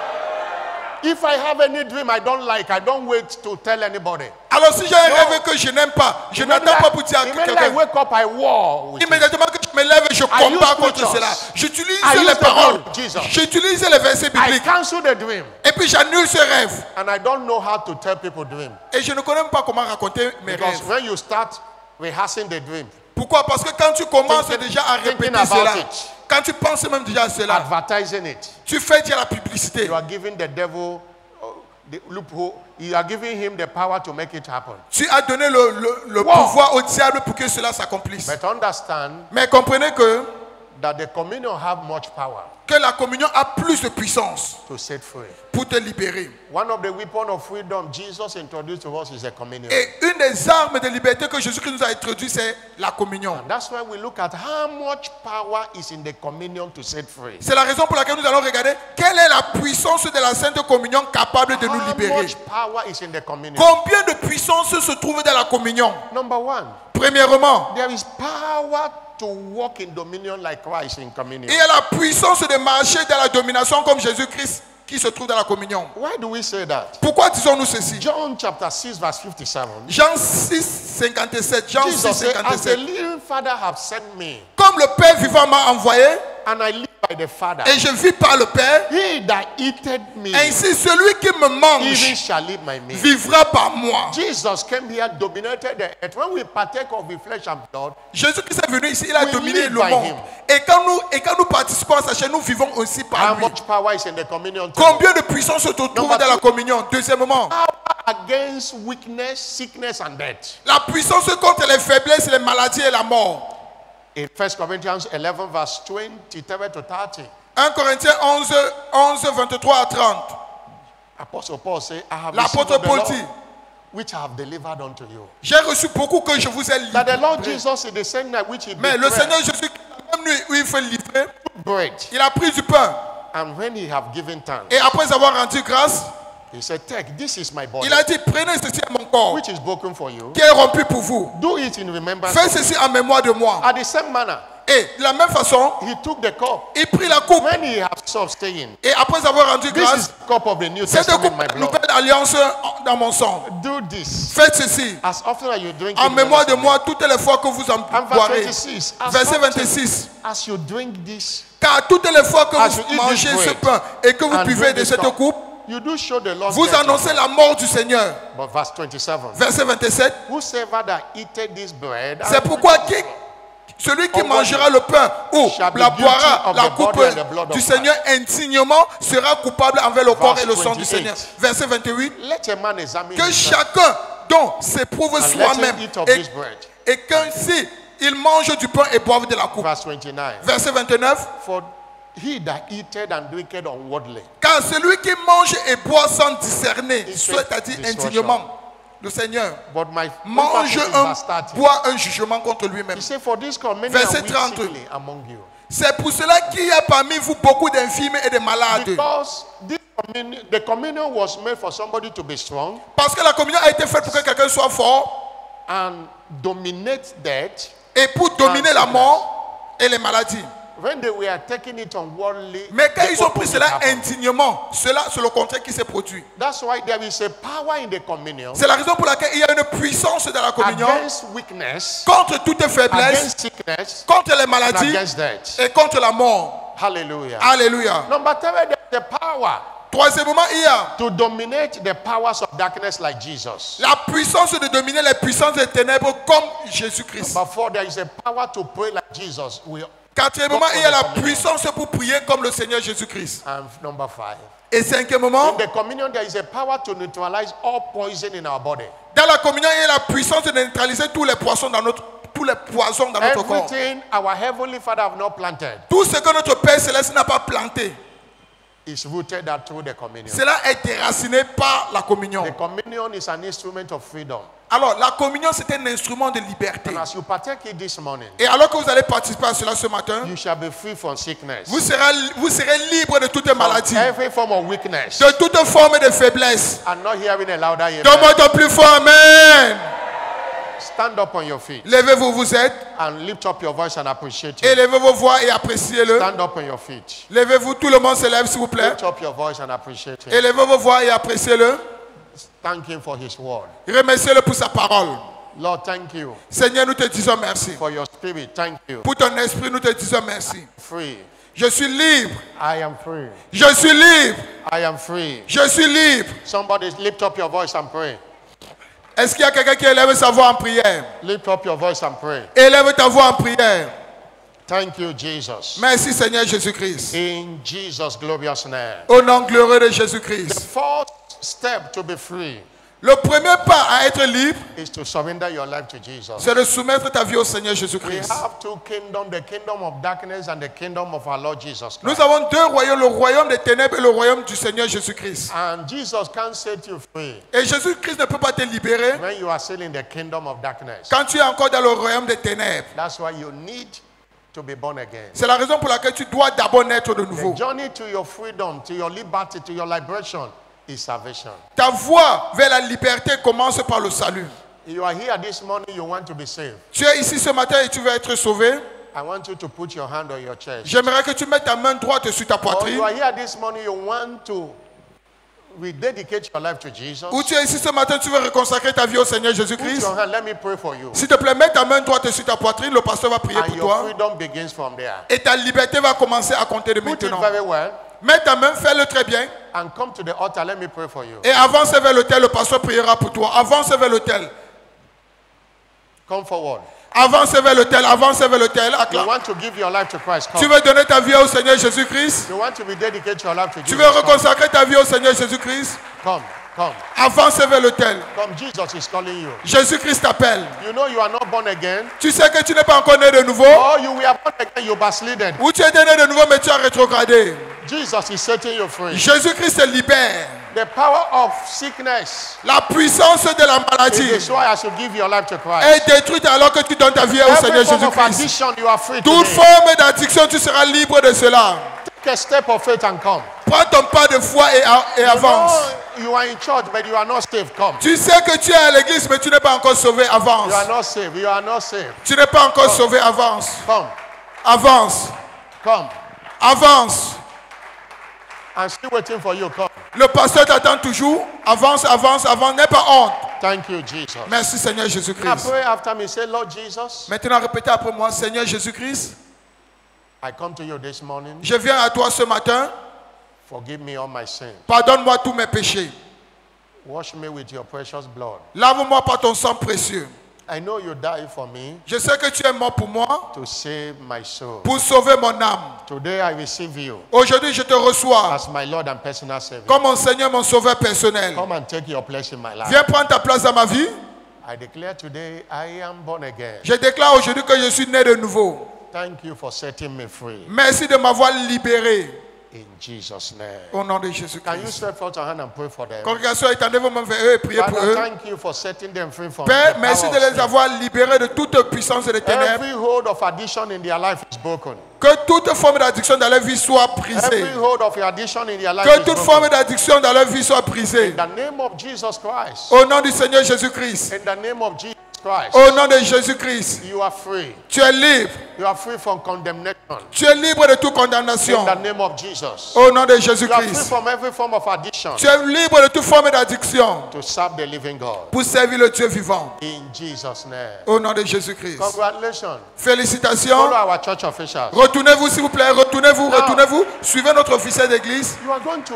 If I have any dream I don't like, I don't wait to tell anybody. Alors si j'ai un rêve que je n'aime pas, je n'attends pas pour dire à Immediately I quelqu'un. wake up, I war with it. Immédiatement que je me lève, je use combats contre scriptures. cela. J'utilise I use les the paroles. word of Jesus. J'utilise les versets I bibliques. cancel the dream. Et puis j'annule ce rêve. And I don't know how to tell people dream. Et je ne connais même pas comment raconter mes Because rêves. when you start rehearsing the dream, Pourquoi? Parce que quand tu commences Thinking- déjà à thinking répéter about cela, it. quand tu penses même déjà à cela, advertising it, tu fais déjà la publicité. you are giving the devil the loophole. You are giving him the power to make it happen. Tu as donné le Wow. pouvoir au diable pour que cela s'accomplisse. But understand Mais comprenez that the communion have much power que la communion a plus de puissance to set free. pour te libérer. One of the weapons of freedom Jesus introduced to us is the communion. Et une des armes de liberté que Jésus-Christ nous a introduit, c'est la communion. That's why we look at how much power is in the communion to set free. C'est la raison pour laquelle nous allons regarder quelle est la puissance de la Sainte Communion capable de nous How libérer. much power is in the communion? Combien de puissance se trouve dans la communion? Number one, Premièrement, there is power to walk in dominion like Christ in communion. il y a la puissance de marcher dans la domination comme Jésus-Christ qui se trouve dans la communion. Why do we say that? Pourquoi disons-nous ceci? John chapter 6 verse 57. Jean 6, 57. Jean 6, Jesus said, as the 57. living Father have sent me, Comme le Père vivant m'a envoyé and I live by the Father, et je vis par le Père, he that eateth me, ainsi celui qui me even mange shall eat my meat. vivra par moi. Jesus came here, dominated the earth. When we partake of the flesh and blood, Jésus-Christ est venu ici, il a We dominé live le by monde. him. Et quand nous participons à sa chaîne, nous vivons aussi how par lui. much power is in the communion table? Combien de puissance se trouve Number dans la two. communion? Deuxièmement, Power against weakness, sickness, and death. la puissance contre les faiblesses, les maladies et la mort. In 1 Corinthians 11, verse 23 to 30, 1 Corinthiens 11, 23 à 30. Apostle Paul said, I have received L'apôtre of the Paul Lord, dit, which I have delivered unto you. j'ai reçu beaucoup que je vous ai That the Lord livré. Jesus in the same night which he Mais le betrayed, Seigneur Jésus, la même nuit où il fait livrer, bread, il a pris du pain. and when he have given thanks, Et après avoir rendu grâce, He said, take, this is my body, Il a dit, prenez ceci à mon corps, which is broken for you. qui est rompu pour vous. Do it in remembrance Faites of me. ceci en mémoire de moi. At the same manner, Et de la même façon, he took the cup. il prit la coupe. When he had stopped saying, Et après avoir rendu this is grâce, the cup of the New cette Testament in coupe, my blood. nouvelle alliance dans mon sang. Do this. Faites ceci As often as you drink en it, mémoire de remember moi toutes les fois que vous en me. And verse boirez. 26. As Verset often 26. as you drink this, Car toutes les fois que As you vous eat mangez this ce bread pain et que vous and buvez drink de this cette cup, coupe, you do show the Lord's vous death in annoncez blood. la mort du Seigneur. But verse 27. Verset 27. Whosoever that eateth this bread, C'est and pourquoi drinketh celui qui Over mangera le pain ou shall be la guilty boira of la the coupe body and the blood of du Seigneur indignement sera coupable envers le corps et le sang du 28. Seigneur. Verset 28. let a man examine Que himself, chacun donc s'éprouve and let soi-même him eat of et, this bread. et qu'ainsi il mange du pain et boive de la coupe. Verse 29. Verset 29. For he that eateth and drinketh unworthily, Car celui qui mange et boit sans discerner, Il fait c'est-à-dire destruction. indignement, le Seigneur but my mange verse 30. boit un jugement contre lui-même. He said, for this cause many Verset are weak 30. sickly among you. C'est pour cela qu'il y a parmi vous beaucoup d'infirmes et de malades. Because the communion was made for somebody to be strong Parce que la communion a été faite pour que quelqu'un soit fort and dominate death. et pour dominer la mort et les maladies. When they were taking it unworthily, Mais quand the ils ont pris opposite cela happened. indignement, cela c'est le contraire qui s'est produit. That's why there is a power in the communion C'est la raison pour laquelle il y a une puissance dans la communion against weakness, contre toute faiblesse, against sickness, contre les and maladies against death. et contre la mort. Hallelujah. Alléluia. Number 3, there's the power Troisièmement, il y a to dominate the powers of darkness like Jesus. la puissance de dominer les puissances des ténèbres comme Jésus-Christ. Number 4, there is a power to pray like Jesus. Quatrièmement, il y a la puissance pour prier comme le Seigneur Jésus-Christ. And number 5, Et cinquièmement, in the communion, there is a power to neutralize all poison in our body. dans la communion, il y a la puissance de neutraliser tous les poissons dans notre corps. Everything our heavenly Father have not planted Tout ce que notre Père Céleste n'a pas planté, is rooted out through the communion. cela est déraciné par la communion. The communion is an instrument of freedom. Alors, la communion, c'est un instrument de liberté. And as you partake it this morning, Et alors que vous allez participer à cela ce matin, you shall be free from sickness, vous serez libre de toute from maladie, every form of weakness. de toute forme de faiblesse. I'm not hearing a louder amen. Donne-moi ton plus fort, Amen. Stand up on your feet Levez-vous, vous êtes, and lift up your voice and appreciate et it. levez vos voix et appréciez-le. Stand up on your feet. Levez-vous, tout le monde se lève, s'il vous plaît. Lift up your voice and appreciate Et it. levez vos voix et appréciez-le. Thank him for his word. Remerciez-le pour sa parole. Lord, thank you Seigneur, nous te disons merci. for your spirit. Thank you. Pour ton esprit, nous te disons merci. Free. Je suis libre. I am free. Je suis libre. I am free. Je suis libre. Somebody lift up your voice and pray. Est-ce qu'il y a quelqu'un qui élève sa voix en prière? Lift up your voice and pray. Élève ta voix en prière. Thank you, Jesus. Merci Seigneur Jésus-Christ. In Jesus' glorious name. Au nom glorieux de The Jésus-Christ. first step to be free Le premier pas à être libre, is to surrender your life to Jesus. c'est de soumettre ta vie au Seigneur We Jésus-Christ. have two kingdoms, the kingdom of darkness and the kingdom of our Lord Jesus Nous Christ. avons deux royaumes, le royaume des ténèbres et le royaume du Seigneur Jésus-Christ. And Jesus can't set you free Et Jésus-Christ ne peut pas te libérer when you are still in the kingdom of darkness. quand tu es encore dans le royaume des ténèbres. That's why you need to be born again. C'est la raison pour laquelle tu dois d'abord naître de nouveau. The journey to your freedom, to your liberty, to your liberation is salvation. Ta voie vers la liberté commence par le salut. You are here this morning, you want to be saved. Tu es ici ce matin et tu veux être sauvé. I want you to put your hand on your chest. J'aimerais que tu mettes ta main droite sur ta Or poitrine. you are here this morning, you want to rededicate your life to Jesus. Ou tu es ici ce matin, tu veux reconsacrer ta vie au Seigneur Put Jésus-Christ. your hand, let me pray for you. S'il te plaît, mets ta main droite sur ta poitrine. Le pasteur va prier And pour your toi. freedom begins from there. Et ta liberté va commencer à compter de Put it maintenant. very well Mets ta main, fais-le très bien. and come to the altar. Let me pray for you. Et avance vers l'autel, le pasteur priera pour toi. Avance vers l'autel. Come forward. Avance vers l'autel, avance vers l'autel. You want to give your life to Christ. Tu Come. veux donner ta vie au Seigneur Jésus-Christ. You want to rededicate your life to Tu Jesus. veux reconsacrer ta vie au Seigneur Jésus-Christ. Come, come, Avance vers l'autel. come. Jesus is calling you. Jésus-Christ t'appelle. You know you are not born again. Tu sais que tu n'es pas encore né de nouveau. Or you were born again, you backslidden. Ou tu es né de nouveau, mais tu as rétrogradé. Jesus is setting you free. Jésus-Christ te libère. The power of sickness La puissance de la is maladie destroyed as you give your life to Christ. est détruite alors que tu donnes ta vie au Seigneur Every form of Jésus-Christ. addiction, you are free Toute today. forme d'addiction, tu seras libre de cela. Take a step of faith and come. Prends ton pas de foi et avance. you are in church, but you are not saved. Come. Tu sais que tu es à l'église, mais tu n'es pas encore sauvé. Avance. You are not saved. You are not saved. Tu n'es pas encore sauvé. Avance. Come. Avance. Come. Avance. I'm still waiting for you. Come. Le pasteur t'attend toujours. Avance, avance, avance. N'aie pas honte. Thank you, Jesus. Merci Seigneur Now Jésus-Christ. pray after me. Say, Lord Jesus, Maintenant, répétez après moi. Seigneur Jésus-Christ, I come to you this morning. je viens à toi ce matin. Forgive me all my sins. Pardonne-moi tous mes péchés. Wash me with your precious blood. Lave-moi par ton sang précieux. I know you died for me Je sais que tu es mort pour moi, to save my soul. pour sauver mon âme. Today I receive you Aujourd'hui, je te reçois as my Lord and personal Savior. comme mon Seigneur, mon sauveur personnel. Come and take your place in my life. Viens prendre ta place dans ma vie. I declare today I am born again. Je déclare aujourd'hui que je suis né de nouveau. Thank you for setting me free. Merci de m'avoir libéré. In Jesus' name. Au nom de Can you Jésus-Christ. stretch forth your hand and pray for them? Congrégation, étendez vos mains vers eux et priez pour Father, eux. thank you for setting them free from Père, the merci power de of les sin. avoir libérés de toute puissance et des ténèbres. Every hold of addiction in their life is broken. Que toute forme d'addiction dans leur vie soit brisée. Every hold of addiction in their life Que is toute broken. forme d'addiction dans leur vie soit brisée. In the name of Jesus Christ. Au nom du Seigneur Jésus-Christ. In the name of Jesus Christ. Au nom de Jésus-Christ. You are free. Tu es libre. You are free from condemnation. Tu es libre de toute In condamnation. the name of Jesus. Au nom de You are free Jésus-Christ. from every form of addiction Tu es libre de toute forme d'addiction to serve the living God. pour servir le Dieu vivant. In Jesus' name. Au nom de Jésus-Christ. Congratulations. Félicitations. Follow our church officials. Retournez-vous s'il vous plaît. Retournez-vous, retournez-vous. Suivez notre officier d'église. You are going to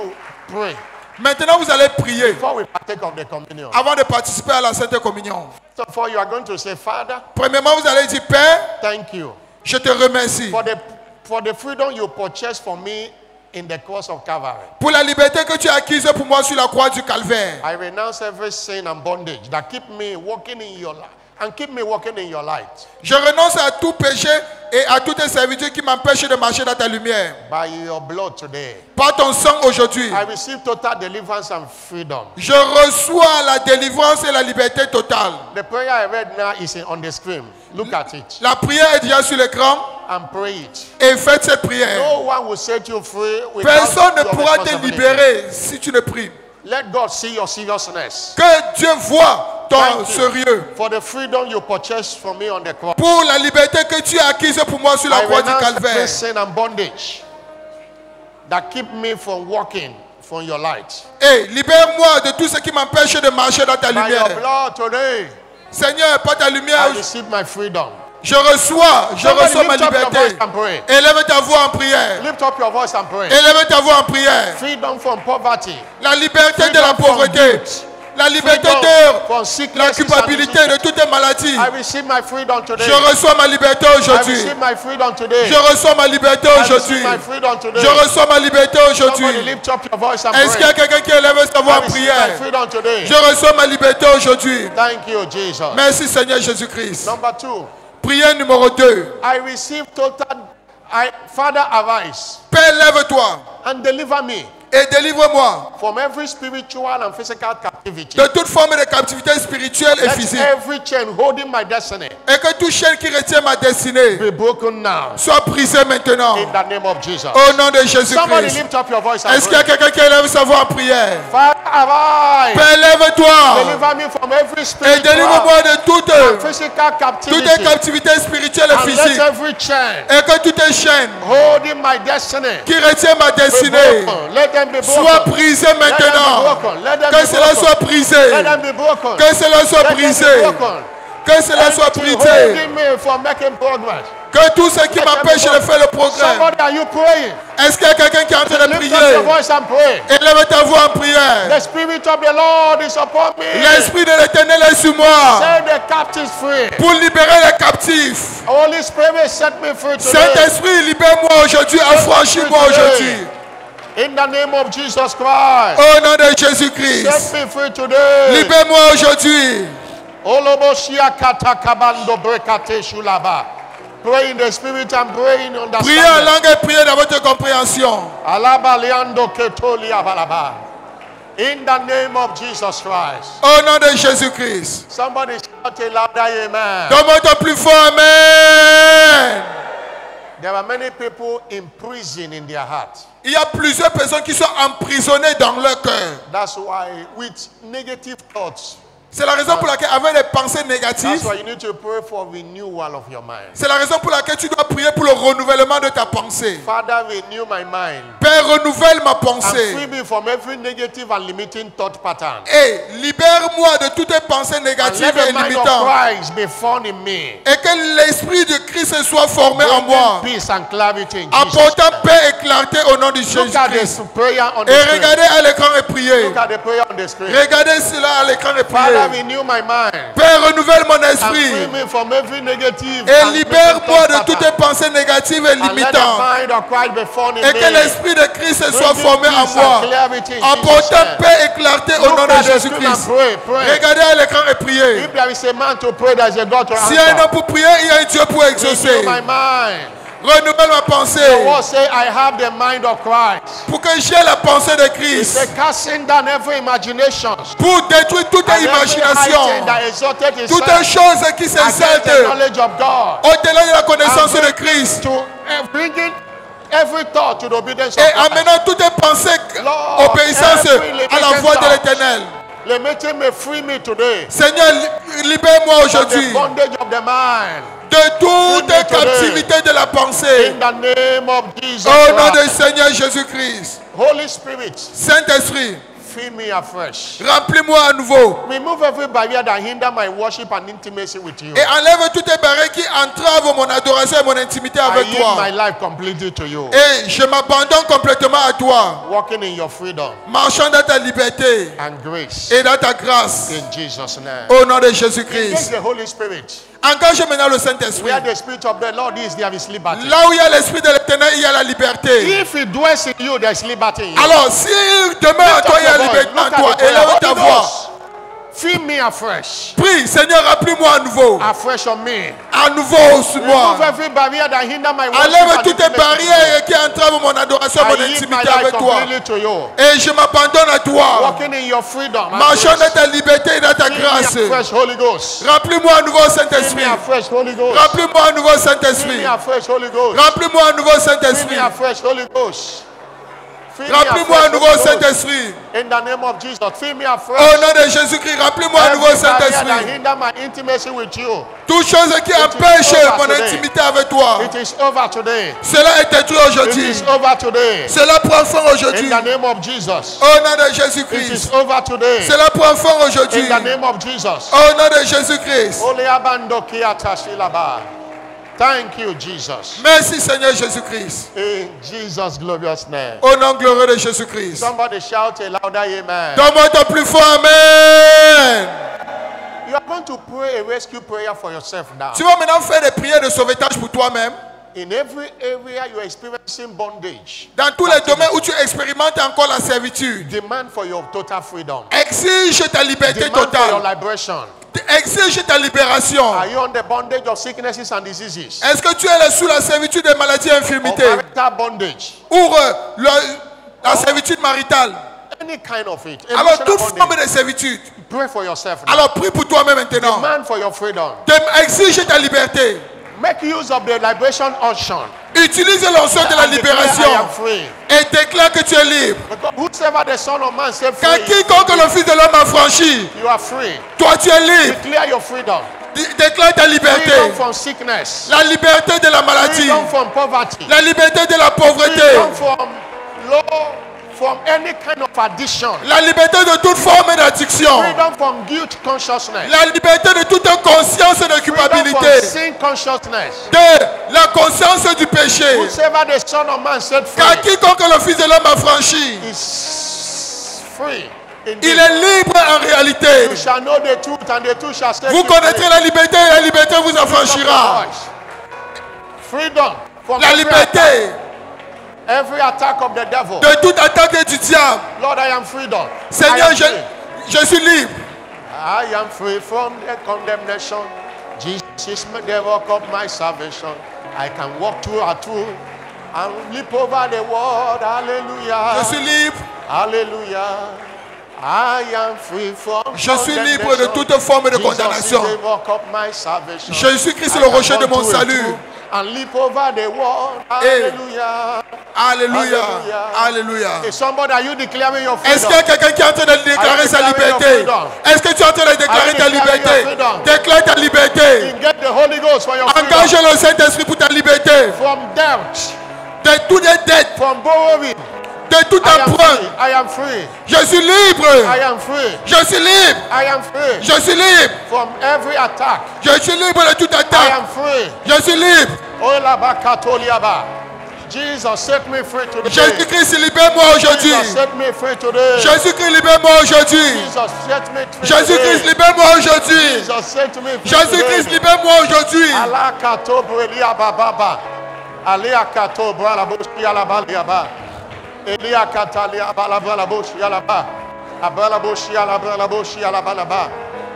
pray Maintenant, vous allez prier before we partake of the communion. avant de participer à la Sainte Communion. First of all, you are going to say, Father, Premièrement, vous allez dire, Père, thank you je te remercie for the freedom you purchased for me in the cross of Calvary. pour la liberté que tu as acquise pour moi sur la croix du Calvaire. I renounce every sin and bondage that keep me walking in your life and keep me walking in your light. Je renonce à tout péché et à toute servitude qui m'empêche de marcher dans ta lumière. By your blood today, Par ton sang aujourd'hui, I receive total deliverance and freedom. je reçois la délivrance et la liberté totale. The prayer I read now is on the screen. Look at it La prière est déjà sur l'écran and pray it. et faites cette prière. No one will set you free without Personne ne your pourra te responsibility. libérer si tu ne pries. Let God see your seriousness. Que Dieu voit ton Thank you sérieux. for the freedom you purchased from me on the cross. Pour la liberté que tu as acquise pour moi sur la I croix du renounce every Calvaire. sin and bondage that keep me from walking from your light. Et libère-moi de tout ce qui m'empêche de marcher dans ta By your lumière. blood today, Seigneur, par ta lumière, I receive my freedom. je reçois Somebody ma lift up your liberté. voice and pray. Élève ta voix en prière. Lift up your voice and pray. Élève ta voix en prière. Freedom from poverty. La liberté de la Freedom from pauvreté. guilt. La liberté Freedom de from la sickness. culpabilité de toute maladie. I receive my freedom today. Je reçois ma liberté I aujourd'hui. receive my freedom today. Je reçois ma liberté I aujourd'hui. receive my freedom today. Je reçois ma liberté Somebody aujourd'hui. lift up your voice and Est-ce qu'il y pray. a quelqu'un qui élève sa voix I en receive my prière? freedom today. Je reçois ma liberté aujourd'hui. Thank you, Jesus. Merci Seigneur Jésus-Christ. Number 2, Prière numéro 2. I receive total. Father, arise Père, lève-toi and deliver me et délivre-moi from every spiritual and physical captivity. de toute forme de captivité spirituelle et Let physique. every chain holding my destiny Et que toute chaîne qui retient ma destinée be broken now soit brisée maintenant. in the name of Jesus. Au nom de Somebody Jésus-Christ. lift up your voice and Est-ce qu'il y a pray. quelqu'un qui élève sa voix en prière? Father, arise. Père, lève-toi Deliver me from every et spiritual délivre-moi de and toute physical captivity. captivité spirituelle et And let physique. every chain Et que toute chaîne holding my destiny qui retient ma be destinée broken. Let them be soit broken. brisée Let them be maintenant. broken. Let them Que be cela broken. soit brisé. Let them be broken. Que cela soit Let them be brisé. broken. Que cela soit Anything brisé. holding me from making progress. Que tout ce qui m'empêche de faire le progrès. Somebody, are you praying? Est-ce qu'il y a quelqu'un qui est en train de Lift up your prier? voice and pray. Élève ta voix en prière. The Spirit of the Lord is upon me. L'Esprit de l'Éternel est sur moi Set the captives free. pour libérer les captifs. Holy Spirit, set me free today. Saint-Esprit, libère-moi aujourd'hui, affranchis-moi aujourd'hui. In the name of Jesus Christ. Au nom de Jésus-Christ. Set me free today. Libère-moi aujourd'hui. Oloboshia katakabando brekate shulaba. Pray in the Spirit and pray in Priez en understanding. langue et priez dans votre compréhension. Alaba leando ketolia balaba. In the name of Jesus Christ. Au nom de Jésus-Christ. Somebody shout a louder amen. Donne-moi ton plus fort Amen. There are many people in prison in their heart. Il y a plusieurs personnes qui sont emprisonnées dans leur cœur. That's why with negative thoughts, C'est la raison pour laquelle, avec les pensées that's négatives, why you need to pray for renewal of your mind. c'est la raison pour laquelle tu dois prier pour le renouvellement de ta pensée. Father, renew my mind Père, renouvelle ma and free pensée. me from every negative and limiting thought pattern. Et libère-moi de toutes les pensées And négatives let et the mind of limitantes. Christ be found in me. Et que l'esprit de Christ soit formé en Bringing moi. peace and clarity in Jesus' Apportant name. paix et clarté au nom de Look at Jésus-Christ. this prayer on the Et screen. regardez à l'écran et priez. Look at the prayer on the screen. Regardez cela à l'écran et Father, priez. renew my mind Père, renouvelle mon and free esprit. me from every negative Et and libère-moi limiting de thought toutes les pattern. pensées négatives et And let the limitantes. mind of Christ be found in Et que me. l'esprit de Christ soit Bringing formé en peace moi. and clarity in Jesus' Apportant name. paix et clarté au Look nom at de the screen and Jésus-Christ. pray. Regardez à l'écran et priez. If there is a man to pray, there is a God to S'il y a un homme answer. pour prier, il y a un Dieu pour exaucer. Renew my mind. Renouvelle ma The pensée. word say, I have the mind of Christ. Pour que j'ai la pensée de It's Christ. a casting down every imagination. Pour détruire toute And every high thing imagination. that exalted Toute itself chose qui against s'exalte the knowledge of God. au-delà de la connaissance de Christ. To bringing every thought to the obedience of Et God. amenant toutes les pensées Lord, obéissance every à la voix de l'Éternel. Limiting me, free me today. Seigneur, libère-moi From the aujourd'hui bondage of the mind. de toute captivité de la pensée. In the name of Jesus Au nom du Christ. Seigneur Jésus-Christ. Holy Spirit, Saint-Esprit, fill me afresh. remplis-moi à nouveau. Remove every barrier that hinder my worship and intimacy with you. Et enlève toutes les barrières qui entravent mon adoration et mon intimité I avec yield toi. my life completely to you. Et je m'abandonne complètement à toi, Walking in your freedom marchant dans ta liberté and grace. et dans ta grâce. In Jesus' name. Au nom de Engage Jésus-Christ. the Holy Spirit. Engage maintenant le Saint-Esprit. Where the Spirit of the Lord is, there is liberty. Là où il y a l'Esprit de l'Éternel, il y a la liberté. If it dwells in you, there is liberty in you. Alors, si demeure en toi, il y a liberté en toi. Élève ta voix. Fill me afresh. Prie, Seigneur, remplis-moi à nouveau. Afresh on me. À nouveau sur moi. Remove every barrier that hinder my worship Enlève and toutes les intimacy with barrières qui entravent mon adoration, you. mon I yield my intimité life avec toi. completely to you. Et je m'abandonne à toi. Walking in your freedom. and Marchant grace. dans ta liberté et dans ta Fill me grâce. afresh, Holy Ghost. Remplis-moi à nouveau, Fill me Saint-Esprit. afresh, Holy Ghost. Remplis-moi à nouveau, Fill Saint-Esprit. me afresh, Holy Ghost. Remplis-moi à nouveau, Fill Saint-Esprit. me afresh, Holy Ghost. Fill me Remplis-moi à afresh, nouveau, Holy Ghost. Saint-Esprit. In the name of Jesus, fill me afresh. Au nom de Jésus-Christ, remplis-moi à nouveau, Every barrier that Saint-Esprit. hinder my intimacy with you. Toute chose qui empêche over mon today. intimité avec toi. It is over today. Cela est détruit It aujourd'hui. is over today. Cela prend fin aujourd'hui. In the name of Jesus. Au nom de It Jésus-Christ. is over today. Cela prend fin aujourd'hui. In the name of Jesus. Au nom de Jésus-Christ. Holy abando kiata shilaba. Thank you, Jesus. Merci Seigneur Jésus-Christ. In Jesus' glorious name. Au nom glorieux de Jésus-Christ. Somebody shout a louder amen. Donne-moi ton plus fort Amen. You are going to pray a rescue prayer for yourself now. Tu vas maintenant faire des prières de sauvetage pour toi-même. In every area you are experiencing bondage, Dans tous les domaines où tu expérimentes encore la servitude. demand for your total freedom. Exige ta liberté Demand for your totale. liberation. Exige ta libération. Are you on the bondage of sicknesses and diseases? Est-ce que tu es sous la servitude des maladies et Or infirmités? marital bondage? Ou la servitude maritale? Any kind of it. Alors, Emotional toute forme bondage. de servitude. Pray for yourself now. Alors, prie pour toi-même maintenant. Demand for your freedom. Exige ta liberté. Make use of the liberation unction. Utilise l'onction de la And declare, I am libération. free. Et déclare que tu es libre. Because whosoever the Son of Man set Car free, quiconque le Fils de l'homme a franchi, you are free. toi tu es libre. Declare your freedom. Déclare ta liberté. Freedom from sickness. La liberté de la maladie. Freedom from poverty. La liberté de la pauvreté. Freedom from from any kind of addiction. La liberté de toute forme d'addiction. Freedom from guilt consciousness. La liberté de toute conscience de Freedom from culpabilité. sin consciousness. De la conscience du péché. Whosoever the Son of Man set free Car quiconque le Fils de l'homme a franchi, is free. il Indeed. est libre en réalité. You shall know the truth, and the truth shall set Vous you connaîtrez free. la liberté et la liberté vous affranchira. Freedom from La every liberté attack, every attack of the devil. de toute attaque du diable. Lord, I am freedom. Seigneur, I am free. je suis libre. I am free from the condemnation. Jesus is the rock of my salvation. I can walk through and through and leap over the world. Hallelujah. Je suis libre. Hallelujah. I am free from Je suis libre de condemnation. toute forme de Jesus is condamnation. the rock of my salvation. Jésus-Christ est I le can rocher de run mon through and salut. through and leap over the wall. Hallelujah. Alléluia. Alléluia. Is somebody, are you declaring your Est-ce freedom? qu'il y a quelqu'un qui est en train de déclarer sa liberté? Est-ce que tu es en train de déclarer ta liberté? Déclare ta liberté. You get the Holy Ghost for your Engage freedom. le Saint-Esprit pour ta liberté. From debt, De toutes les dettes, from borrowing. de tout emprunt. I am free. Je suis libre. I am free. Je suis libre. I am free. Je suis libre. From every attack. Je suis libre de toute I attaque. am free. Je suis libre. Jesus set me free today. Jésus-Christ, libère-moi aujourd'hui. Jesus set me free today. Jésus-Christ, libère-moi aujourd'hui. Jesus set me free Jésus-Christ, today. libère-moi aujourd'hui. Jesus set me free Jésus-Christ, today. libère-moi aujourd'hui. Alakato Elia Baba. Alia Kato Bralaboshi Alabaliaba. Elia Katalia Balabalaboshi Alaba. Abalaboshi Alabalaboshi Alabalaba.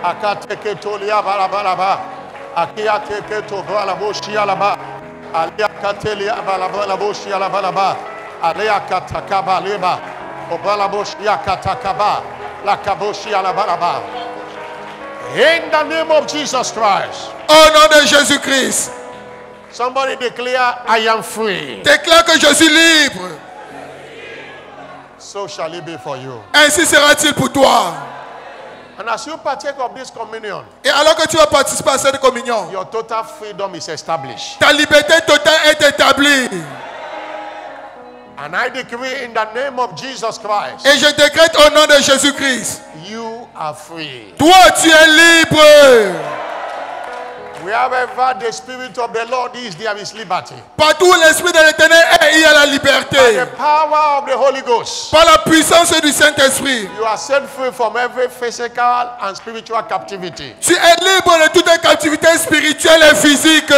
Akateke Tolia Balabalaba. Akiate Keto Bralaboshi Alaba. Alia Katelia Balabalaboshi Alabalaba. Alia Katakaba Leba. Obalaboshi Akatakaba. Lakaboshi Alabalaba. In the name of Jesus Christ. Au nom de Jésus-Christ. Somebody declare, I am free. Déclare que je suis libre. So shall it be for you. Ainsi sera-t-il pour toi. And as you partake of this communion, Et alors que tu vas participer à cette communion, your total freedom is established. ta liberté totale est établie. And I decree in the name of Jesus Christ, Et je décrète au nom de Jésus-Christ. you are free. Toi, tu es libre. Wherever the Spirit of the Lord is, there is liberty. Partout où l'Esprit de l'Éternel est, il y a la By liberté. the power of the Holy Ghost, Par la puissance du Saint-Esprit. you are set free from every physical and spiritual captivity. Tu es libre de toute captivité spirituelle et physique.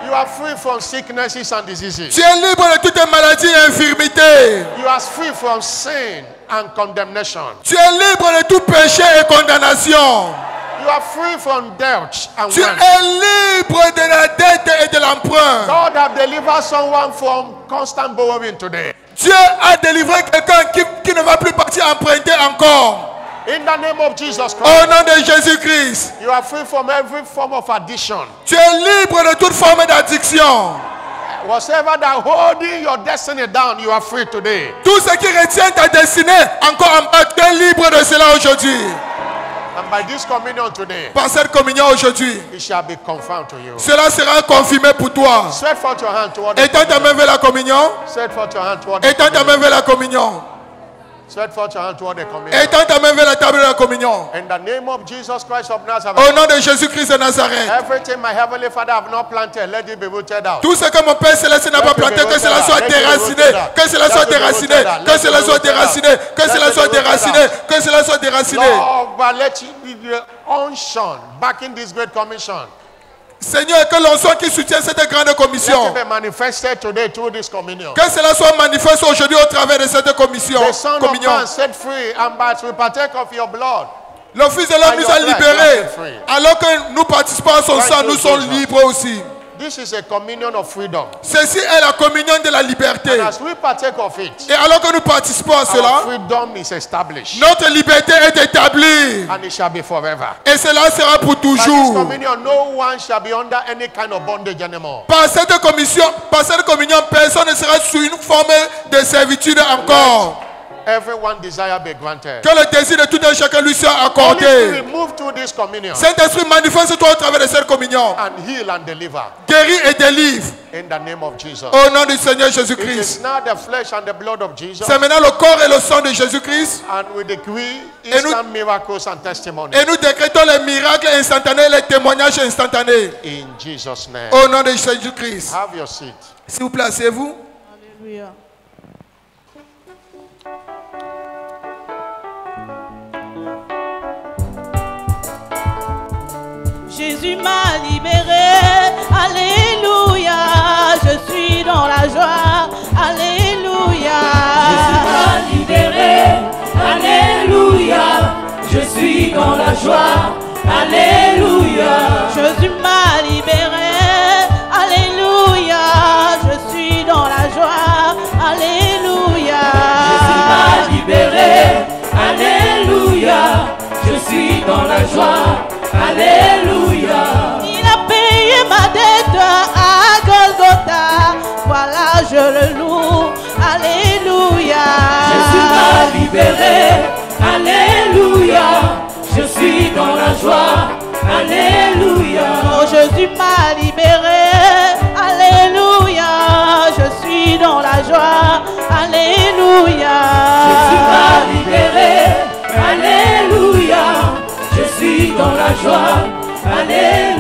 You are free from sicknesses and diseases. Tu es libre de toute maladie et infirmité. You are free from sin and condemnation. Tu es libre de tout péché et condamnation. You are free from debt and Tu want. es libre de la dette et de l'emprunt. God have delivered someone from constant borrowing today. Dieu a délivré quelqu'un qui ne va plus partir emprunter encore. In the name of Jesus Au Christ, nom de Jésus-Christ. you are free from every form of addiction. Tu es libre de toute forme d'addiction. Whatever that holding your destiny down, you are free today. Tout ce qui retient ta destinée encore en bas, tu es libre de cela aujourd'hui. And by this communion today, Par cette communion aujourd'hui, it shall be confirmed to you. cela sera confirmé pour toi. Stretch forth your hand toward the Étends ta main communion. vers la communion. Stretch forth your hand toward the Étends ta main communion. vers la communion. Stretch forth your hand toward the communion. Étends ta main vers la table de la communion. In the name of Jesus Christ of Nazareth, Au nom de Jésus-Christ de Nazareth. everything my heavenly Father have not planted, let it be rooted out. Tout ce que mon Père Céleste n'a pas planté, que cela soit déraciné, que cela soit déraciné, que cela soit déraciné, que cela soit déraciné, que cela soit déraciné. Lord, but let it be the unction backing this great commission. Seigneur, que l'onction qui soutient cette grande Let commission, it be manifested today through this communion. que cela soit manifeste aujourd'hui au travers de cette commission. The Son of communion. Man set free, and by we partake of your blood. Le Fils de l'homme nous a libérés. Alors que nous participons à son sang, nous sommes libres aussi. This is a communion of freedom. Ceci est la communion de la liberté. And as we partake of it, Et alors que nous participons à our cela, freedom is established, notre liberté est établie. and it shall be forever. Et cela sera pour By this toujours. communion, no one shall be under any kind of bondage anymore. Par cette communion, personne ne sera sous une forme de servitude encore. Everyone desire be granted. Que le désir de tout un chacun lui soit Holy accordé. Spirit, move through this communion Saint-Esprit, manifeste-toi au travers de cette communion. and heal and deliver Guéris et délivre. in the name of Jesus. Au nom du Seigneur It is Jésus-Christ. now the flesh and the blood of Jesus, C'est maintenant le corps et le sang de Jésus-Christ. and we decree Et nous- instant miracles and testimonies Et nous décrétons les miracles instantanés, les témoignages instantanés. in Jesus' name. Au nom de Jésus-Christ. Have your seat. S'il vous plaît, asseyez-vous. Alléluia. Jésus m'a libéré, alléluia, je suis dans la joie, alléluia. Jésus m'a libéré, alléluia, je suis dans la joie, alléluia. Jésus m'a libéré, alléluia, je suis dans la joie, alléluia. Jésus m'a libéré, alléluia, je suis dans la joie, alléluia. Il a payé ma dette, je le loue. Alléluia. Jésus m'a libéré. Alléluia. Je suis dans la joie. Alléluia. Oh, Jésus m'a libéré. Alléluia. Je suis dans la joie. Alléluia. Jésus m'a libéré. Alléluia. Je suis dans la joie. Alléluia.